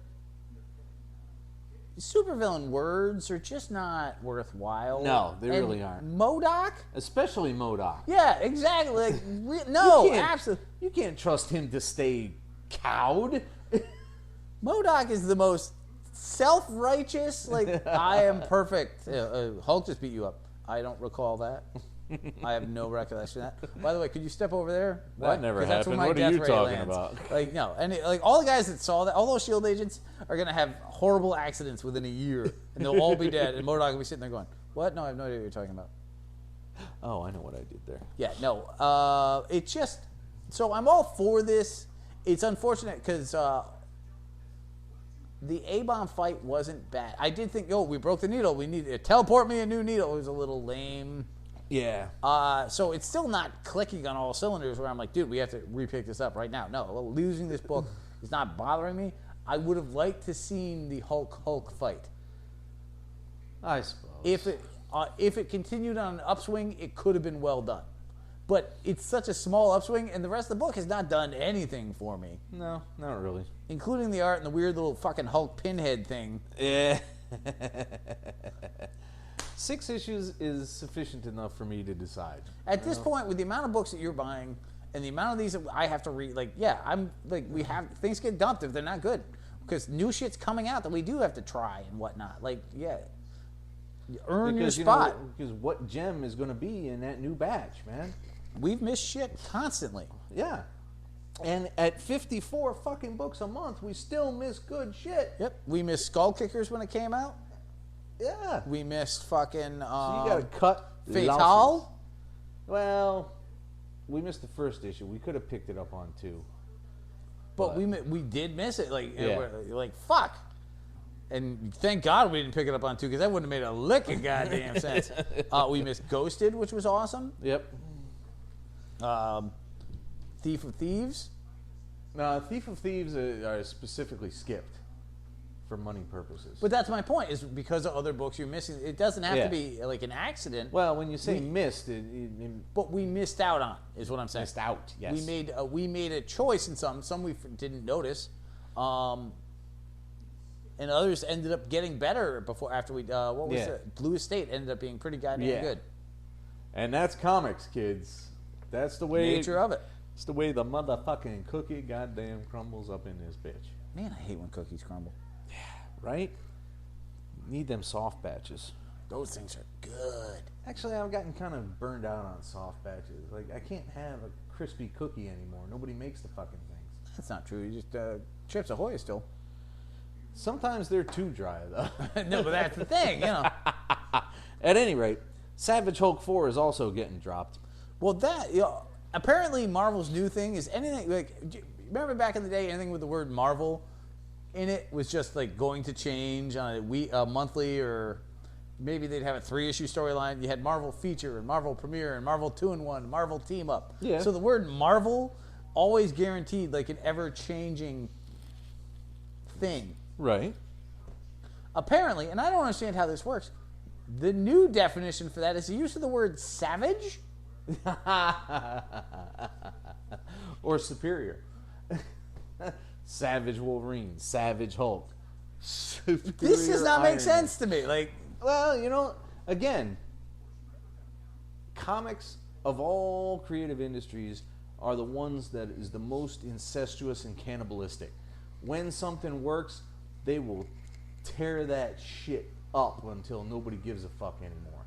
supervillain words are just not worthwhile. No, they And really aren't. MODOK? Especially MODOK. Yeah, exactly. Like, no, absolutely. You can't trust him to stay cowed. MODOK is the most self-righteous, like, I am perfect. Hulk just beat you up. I don't recall that. I have no recollection of that. By the way, could you step over there? That never 'Cause that's where happened. my What are death you ray talking lands. about? Like, no. And like, all the guys that saw that, all those SHIELD agents are going to have horrible accidents within a year. And they'll all be dead. And MODOK will be sitting there going, what? No, I have no idea what you're talking about. Oh, I know what I did there. Yeah, no. It's just, so I'm all for this. It's unfortunate because the A-bomb fight wasn't bad. I did think, we broke the needle. We need to teleport me a new needle. It was a little lame. Yeah. So it's still not clicking on all cylinders where I'm like, dude, we have to repick this up right now. No, losing this book is not bothering me. I would have liked to seen the Hulk fight. I suppose. If it continued on an upswing, it could have been well done. But it's such a small upswing, and the rest of the book has not done anything for me. No, not really. Including the art and the weird little fucking Hulk pinhead thing. Yeah. 6 issues is sufficient enough for me to decide. At this point, with the amount of books that you're buying and the amount of these that I have to read, like, yeah, I'm like, things get dumped if they're not good because new shit's coming out that we do have to try and whatnot. Like, yeah, you earn your spot. Because what gem is going to be in that new batch, man? We've missed shit constantly. Yeah. And at 54 fucking books a month, we still miss good shit. Yep, we missed Skull Kickers when it came out. Yeah. We missed fucking. So you got to cut Fatal. losses. Well, we missed the first issue. We could have picked it up on 2. But we did miss it. Like, Yeah. like fuck. And thank God we didn't pick it up on 2 because that wouldn't have made a lick of goddamn sense. We missed Ghosted, which was awesome. Yep. Thief of Thieves. Thief of Thieves are specifically skipped for money purposes. But that's my point, is because of other books you're missing. It doesn't have to be like an accident. Well, when you say missed, But we missed out on, is what I'm saying. missed out, yes. We made a choice in some we didn't notice. And others ended up getting better after we, what was it? Blue Estate ended up being pretty goddamn good. And that's comics, kids. That's the way. Nature of it. It's the way the motherfucking cookie goddamn crumbles up in this bitch. Man, I hate when cookies crumble. Right? Need them soft batches. Those things are good. Actually, I've gotten kind of burned out on soft batches. Like, I can't have a crispy cookie anymore. Nobody makes the fucking things. That's not true. You just, Chips Ahoy is still. Sometimes they're too dry, though. No, but that's the thing, At any rate, Savage Hulk 4 is also getting dropped. Well, apparently Marvel's new thing is anything, like, remember back in the day, anything with the word Marvel in it was just, like, going to change on a monthly, or maybe they'd have a 3-issue storyline. You had Marvel Feature and Marvel Premiere and Marvel 2-in-1, Marvel Team Up. Yeah. So the word Marvel always guaranteed like an ever-changing thing. Right. Apparently, and I don't understand how this works, the new definition for that is the use of the word savage. Or superior. Savage Wolverine, Savage Hulk. This does not Iron make sense to me. Like, well, you know, again, comics of all creative industries are the ones that is the most incestuous and cannibalistic. When something works, they will tear that shit up until nobody gives a fuck anymore.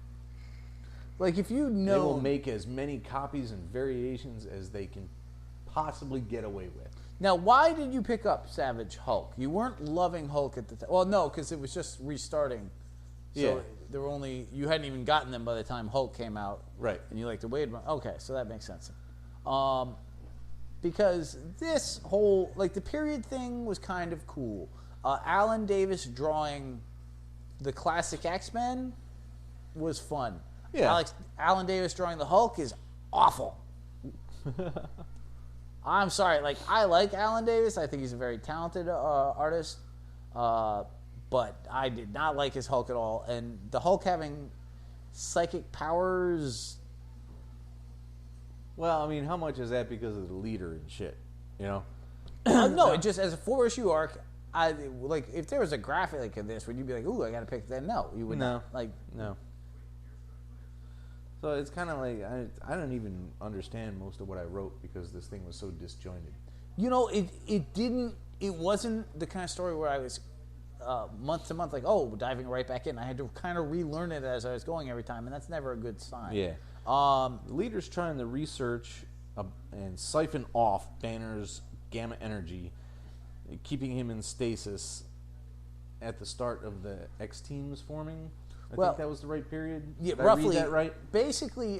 like if you know, They will make as many copies and variations as they can possibly get away with. Now, why did you pick up Savage Hulk? You weren't loving Hulk at the time. Well, no, because it was just restarting. So Yeah. there were only, you hadn't even gotten them by the time Hulk came out. Right. And you liked the Wade run. Okay, so that makes sense. Because this whole, like the period thing was kind of cool. Alan Davis drawing the classic X-Men was fun. Yeah. Alan Davis drawing the Hulk is awful. I'm sorry, like I like Alan Davis. I think he's a very talented artist, but I did not like his Hulk at all. And the Hulk having psychic powers. Well, I mean, how much is that because of the leader and shit? You know? No, it just as a 4-issue arc. I like if there was a graphic like of would you be like, "Ooh, I got to pick that"? No, you would No. not. Like, No. So it's kind of like I don't even understand most of what I wrote because this thing was so disjointed. you know, it wasn't the kind of story where I was month to month like, oh, diving right back in. I had to kind of relearn it as I was going every time, and that's never a good sign. Yeah. The leader's trying to research and siphon off Banner's gamma energy, keeping him in stasis at the start of the X teams forming. I think that was the right period. Yeah, Did I roughly. read that right? Basically,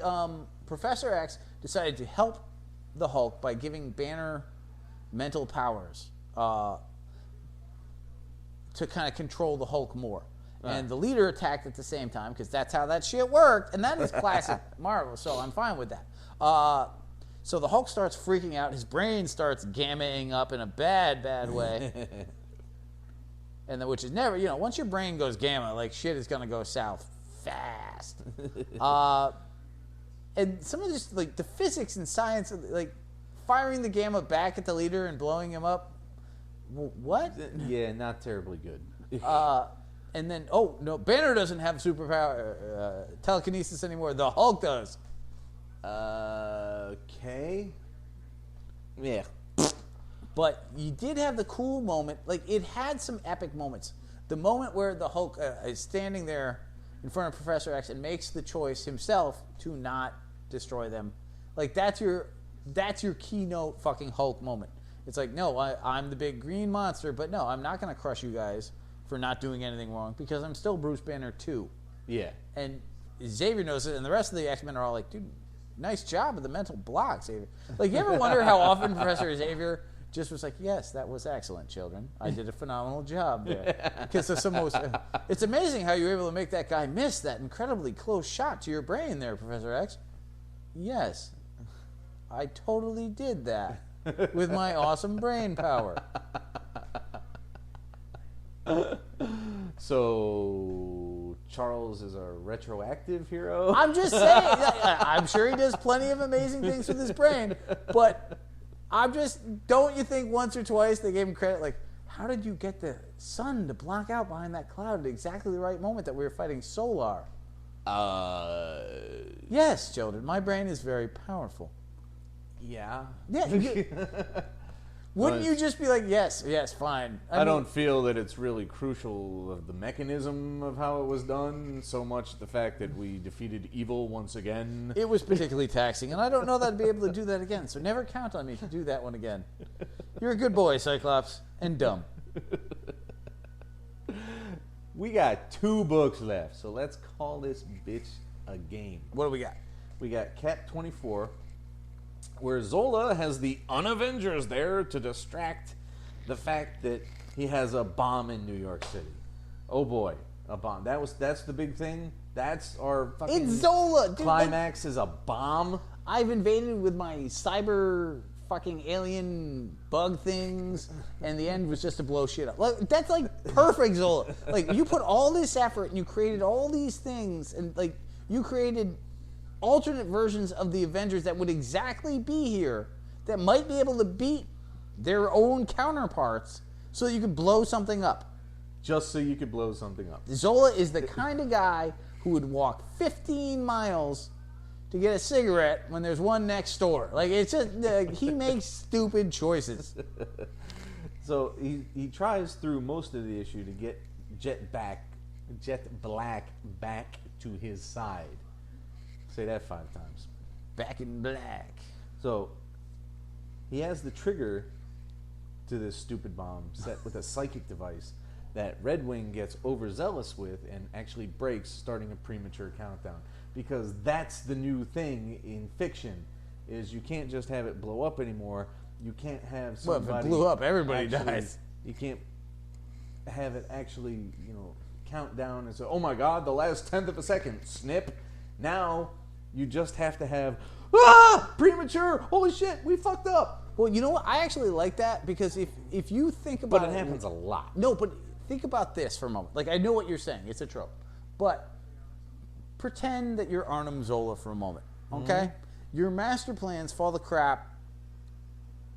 Professor X decided to help the Hulk by giving Banner mental powers to kind of control the Hulk more. And the leader attacked at the same time because that's how that shit worked. And that is classic Marvel, so I'm fine with that. So the Hulk starts freaking out. His brain starts gammaing up in a bad, bad way. And then, which is never, you know, once your brain goes gamma, like shit is going to go south fast. And some of this, like the physics and science, like firing the gamma back at the leader and blowing him up. What? Yeah, not terribly good. And then, oh no, Banner doesn't have superpower telekinesis anymore. The Hulk does. Okay. Yeah. But you did have the cool moment. Like it had some epic moments. The moment where the Hulk is standing there in front of Professor X and makes the choice himself to not destroy them. Like that's your keynote fucking Hulk moment. It's like, no, I'm the big green monster, but no, I'm not going to crush you guys for not doing anything wrong because I'm still Bruce Banner too. Yeah. And Xavier knows it, and the rest of the X-Men are all like, dude, nice job with the mental block, Xavier. Like, you ever wonder how often Professor Xavier just was like, yes, that was excellent, children. I did a phenomenal job there. Because it's amazing how you were able to make that guy miss that incredibly close shot to your brain there, Professor X. Yes, I totally did that with my awesome brain power. So Charles is a retroactive hero? I'm just saying, I'm sure he does plenty of amazing things with his brain, but don't you think once or twice they gave him credit, like, how did you get the sun to block out behind that cloud at exactly the right moment that we were fighting Solar? Yes, children, my brain is very powerful. Yeah. Yeah. Wouldn't you just be like, yes, fine. I mean, don't feel that it's really crucial of the mechanism of how it was done, so much the fact that we defeated evil once again. It was particularly taxing, and I don't know that I'd be able to do that again, so never count on me to do that one again. You're a good boy, Cyclops, and dumb. We got 2 books left, so let's call this bitch a game. What do we got? We got Cat 24, where Zola has the Unavengers there to distract the fact that he has a bomb in New York City. Oh boy, a bomb. That's the big thing. That's our fucking It's Zola, dude. climax is a bomb. I've invaded with my cyber fucking alien bug things, and the end was just to blow shit up. Like, that's like perfect Zola. Like, you put all this effort and you created all these things, and like you created alternate versions of the Avengers that would exactly be here, that might be able to beat their own counterparts, so that you could blow something up. Just so you could blow something up. Zola is the kind of guy who would walk 15 miles to get a cigarette when there's one next door. Like, it's just, he makes stupid choices. So he tries through most of the issue to get Jet Black back to his side. Say that 5 times. Back in black. So he has the trigger to this stupid bomb set with a psychic device that Red Wing gets overzealous with and actually breaks, starting a premature countdown. Because that's the new thing in fiction, is you can't just have it blow up anymore. You can't have somebody... Well, if it blew up, everybody actually, dies. You can't have it actually, count down and say, oh my God, the last 10th of a second, snip. Now, you just have to have, premature, holy shit, we fucked up. Well, you know what? I actually like that, because if you think about But it happens a lot. No, but think about this for a moment. Like, I know what you're saying. It's a trope. But pretend that you're Arnim Zola for a moment, okay? Your master plans fall to crap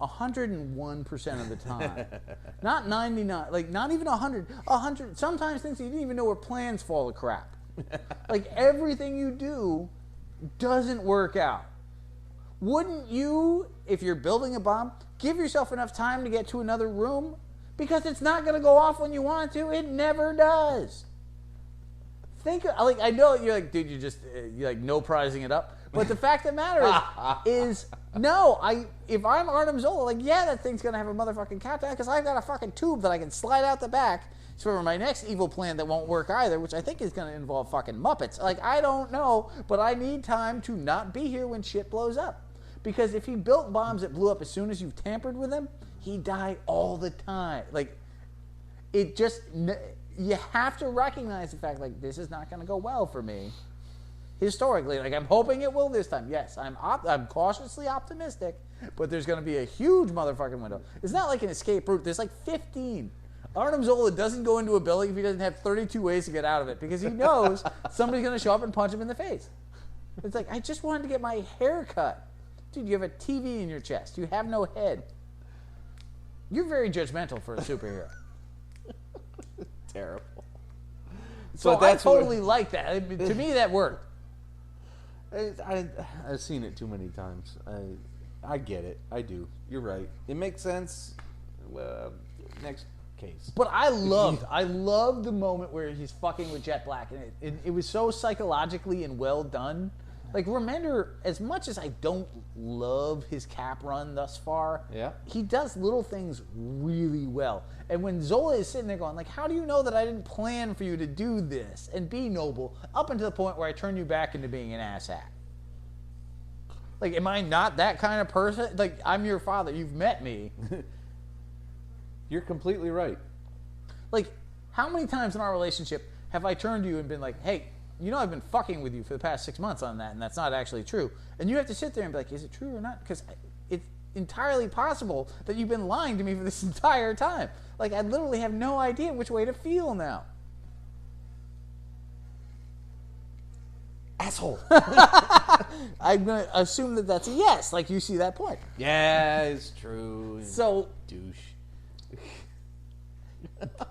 101% of the time. Not 99, like not even 100. 100. Sometimes things you didn't even know were plans fall to crap. Like, everything you do doesn't work out. Wouldn't you, if you're building a bomb, give yourself enough time to get to another room? Because it's not going to go off when you want to. It never does. I know you're like, dude, you're like no prizing it up. But the fact of the matter is no, if I'm Arnim Zola, like, yeah, that thing's going to have a motherfucking countdown, because I've got a fucking tube that I can slide out the back. So for my next evil plan that won't work either, which I think is going to involve fucking Muppets. Like, I don't know, but I need time to not be here when shit blows up. Because if he built bombs that blew up as soon as you've tampered with them, he'd die all the time. Like, it just... You have to recognize the fact, like, this is not going to go well for me. Historically, like, I'm hoping it will this time. Yes, I'm cautiously optimistic, but there's going to be a huge motherfucking window. It's not like an escape route. There's like 15. Arnim Zola doesn't go into a building if he doesn't have 32 ways to get out of it, because he knows somebody's going to show up and punch him in the face. It's like, I just wanted to get my hair cut. Dude, you have a TV in your chest. You have no head. You're very judgmental for a superhero. Terrible. So I totally like that. I mean, to me, that worked. I've seen it too many times. I get it. I do. You're right. It makes sense. Next case. But I loved the moment where he's fucking with Jet Black, and it was so psychologically and well done. Like, remember, as much as I don't love his Cap run thus far, yeah, he does little things really well. And when Zola is sitting there going, like, how do you know that I didn't plan for you to do this and be noble up until the point where I turn you back into being an asshat? Like, am I not that kind of person? Like, I'm your father. You've met me. You're completely right. Like, how many times in our relationship have I turned to you and been like, hey, you know I've been fucking with you for the past 6 months on that, and that's not actually true. And you have to sit there and be like, is it true or not? Because it's entirely possible that you've been lying to me for this entire time. Like, I literally have no idea which way to feel now. Asshole. I'm going to assume that that's a yes. Like, you see that point. Yeah, it's true. So, douche.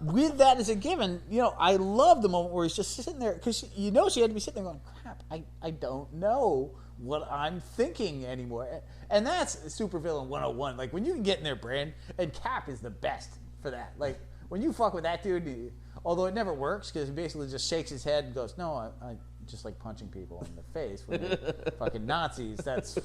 With that as a given, I love the moment where he's just sitting there, because she had to be sitting there going, crap, I don't know what I'm thinking anymore. And that's supervillain 101. Like, when you can get in their brain, and Cap is the best for that. Like, when you fuck with that dude, although it never works, because he basically just shakes his head and goes, no, I just like punching people in the face when they're fucking Nazis. That's...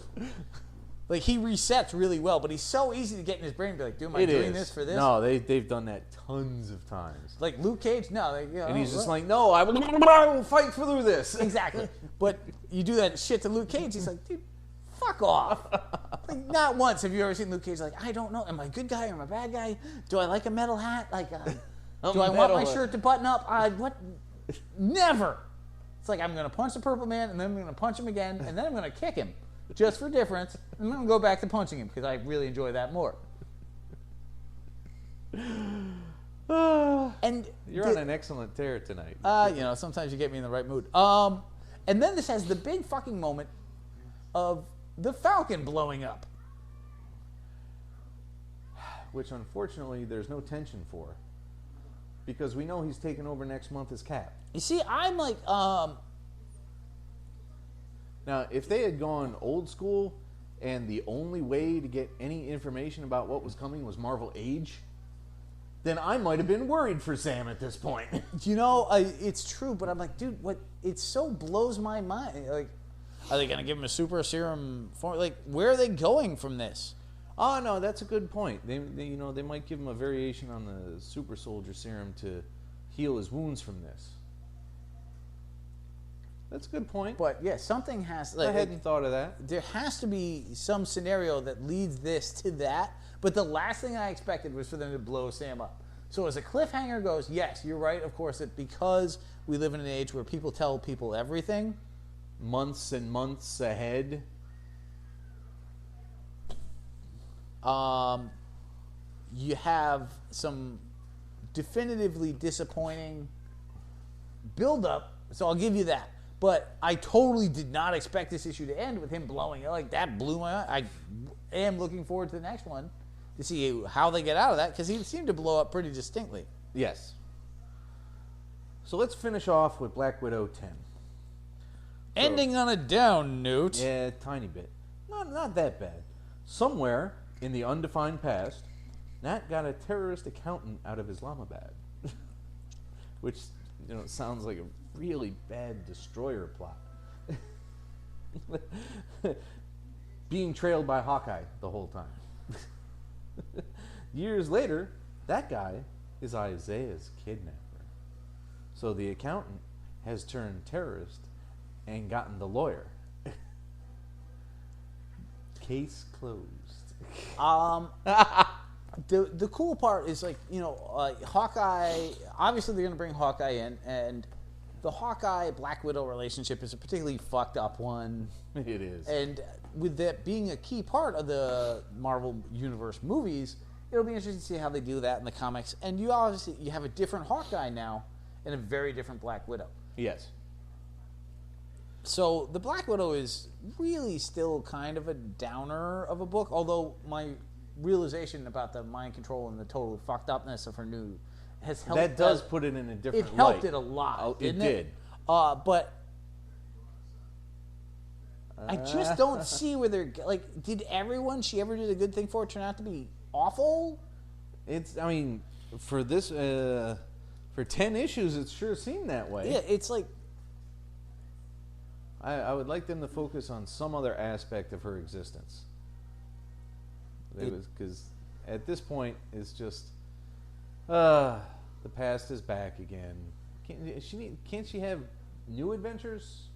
Like, he resets really well, but he's so easy to get in his brain and be like, dude, am I doing this for this? No, they've done that tons of times. Like Luke Cage, no. And he's just like, no, I will fight through this. Exactly. But you do that shit to Luke Cage, he's like, dude, fuck off. Like, not once have you ever seen Luke Cage like, I don't know, am I a good guy or am I a bad guy? Do I like a metal hat? Like, do I want my shirt to button up? What? Never. It's like, I'm going to punch the purple man, and then I'm going to punch him again, and then I'm going to kick him. just for difference, I'm going to go back to punching him because I really enjoy that more. And You're on an excellent tear tonight. Sometimes you get me in the right mood. And then this has the big fucking moment of the Falcon blowing up. Which, unfortunately, there's no tension for. Because we know he's taking over next month as Cap. You see, I'm like, Now, if they had gone old school and the only way to get any information about what was coming was Marvel Age, then I might have been worried for Sam at this point. it's true, but I'm like, dude, what? It so blows my mind. Like, are they going to give him a super serum? Like, where are they going from this? Oh, no, that's a good point. They might give him a variation on the super soldier serum to heal his wounds from this. That's a good point. But yeah, something has. I hadn't thought of that. There has to be some scenario that leads this to that. But the last thing I expected was for them to blow Sam up. So as a cliffhanger goes, yes, you're right. Of course, that because we live in an age where people tell people everything, months and months ahead. You have some definitively disappointing build-up. So I'll give you that. But I totally did not expect this issue to end with him blowing it. Like, that blew my mind. I am looking forward to the next one to see how they get out of that, because he seemed to blow up pretty distinctly. Yes. So let's finish off with Black Widow 10. Ending on a down note. Yeah, tiny bit. Not that bad. Somewhere in the undefined past, Nat got a terrorist accountant out of Islamabad. Which, sounds like a really bad destroyer plot. Being trailed by Hawkeye the whole time. Years later, that guy is Isaiah's kidnapper. So the accountant has turned terrorist and gotten the lawyer. Case closed. The cool part is, like, Hawkeye, obviously they're going to bring Hawkeye in, and the Hawkeye-Black Widow relationship is a particularly fucked up one. It is. And with that being a key part of the Marvel Universe movies, it'll be interesting to see how they do that in the comics. And you have a different Hawkeye now and a very different Black Widow. Yes. So the Black Widow is really still kind of a downer of a book, although my realization about the mind control and the total fucked upness of her new has helped. That does put it in a different light. It helped it a lot. It did. But I just don't see where they're, like, did everyone she ever did a good thing for turn out to be awful? For this, for 10 issues, it sure seemed that way. Yeah, it's like, I would like them to focus on some other aspect of her existence. Because at this point, it's just, the past is back again. Can't she have new adventures?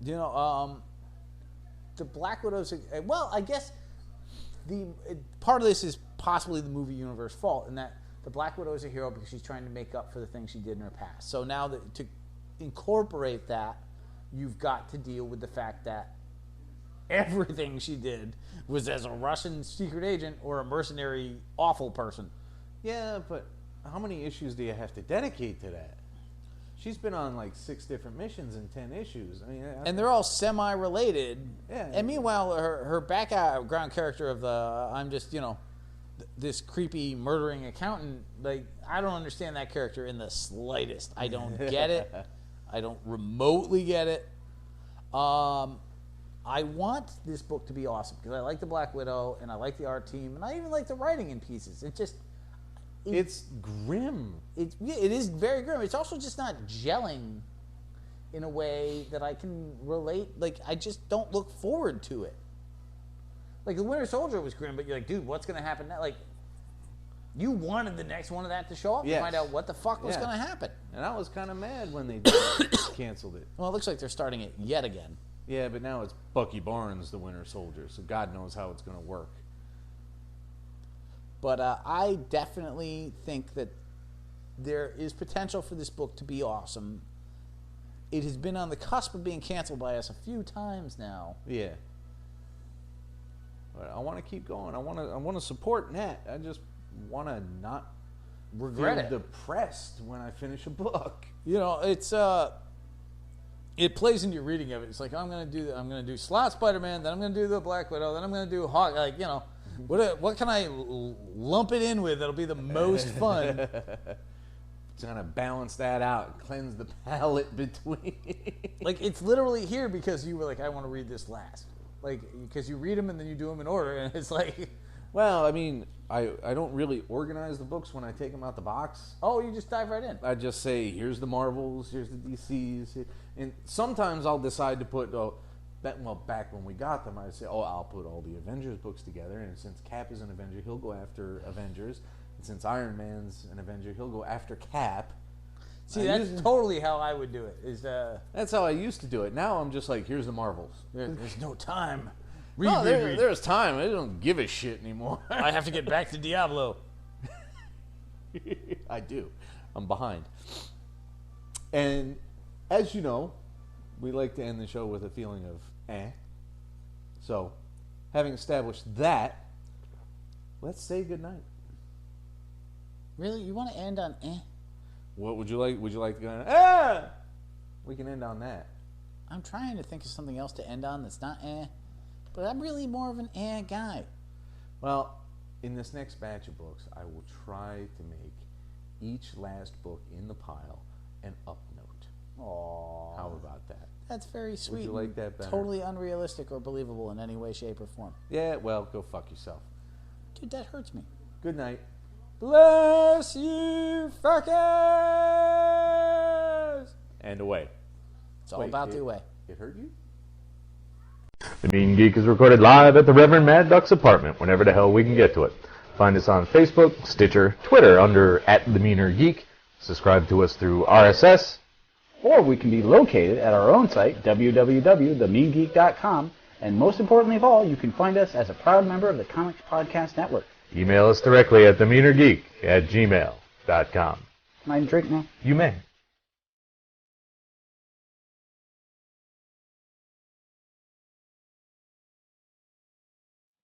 the Black Widow's, well, I guess part of this is possibly the movie universe fault, in that the Black Widow is a hero because she's trying to make up for the things she did in her past. So now to incorporate that, you've got to deal with the fact that everything she did was as a Russian secret agent or a mercenary awful person. Yeah, but how many issues do you have to dedicate to that? She's been on like 6 different missions in 10 issues. And they're all semi-related. Yeah. And meanwhile, her background character of I'm just, this creepy murdering accountant, like, I don't understand that character in the slightest. I don't get it. I don't remotely get it. I want this book to be awesome because I like the Black Widow and I like the art team and I even like the writing in pieces. It's grim. It is very grim. It's also just not gelling in a way that I can relate. Like, I just don't look forward to it. Like, the Winter Soldier was grim, but you're like, dude, what's going to happen now? Like, you wanted the next one of that to show up and find out what the fuck was going to happen. And I was kind of mad when they canceled it. Well, it looks like they're starting it yet again. Yeah, but now it's Bucky Barnes, the Winter Soldier, so God knows how it's going to work. But I definitely think that there is potential for this book to be awesome. it has been on the cusp of being canceled by us a few times now. Yeah. But I want to keep going. I want to support Nat. I just want to not Regret feel it. depressed when I finish a book. You know, it's it plays into your reading of it. It's like I'm gonna do Slot Spider-Man, then I'm gonna do the Black Widow, then I'm gonna do Hawkeye. Like, you know, what can I lump it in with that'll be the most fun? Trying to balance that out, cleanse the palate between. Like, it's literally here because you were like, I want to read this last. Like, because you read them and then you do them in order, and it's like, Well, I mean, I don't really organize the books when I take them out the box. oh, you just dive right in. I just say, here's the Marvels, here's the DCs, and sometimes I'll decide to put. Back when we got them, I'd say, I'll put all the Avengers books together, and since Cap is an Avenger, he'll go after Avengers. Since Iron Man's an Avenger, he'll go after Cap. See, that's totally how I would do it. That's how I used to do it. Now I'm just like, here's the Marvels. There's no time. No, there's time. I don't give a shit anymore. I have to get back to Diablo. I do. I'm behind. And as you know, we like to end the show with a feeling of So, having established that, let's say goodnight. Really? You want to end on What would you like? Would you like to go on? We can end on that. I'm trying to think of something else to end on that's not but I'm really more of an guy. Well, in this next batch of books, I will try to make each last book in the pile an up note. Aww. How about that? That's very sweet. Would you like that better? Totally unrealistic or believable in any way, shape, or form. Yeah, well, go fuck yourself. Dude, that hurts me. Good night. Bless you, fuckers! And away. It's all about the away. It hurt you? The Mean Geek is recorded live at the Reverend Mad Duck's apartment whenever the hell we can get to it. Find us on Facebook, Stitcher, Twitter under @TheMeanerGeek. Subscribe to us through RSS. Or we can be located at our own site, www.themeangeek.com. And most importantly of all, you can find us as a proud member of the Comics Podcast Network. Email us directly at themeanergeek@gmail.com. Can I drink now? You may.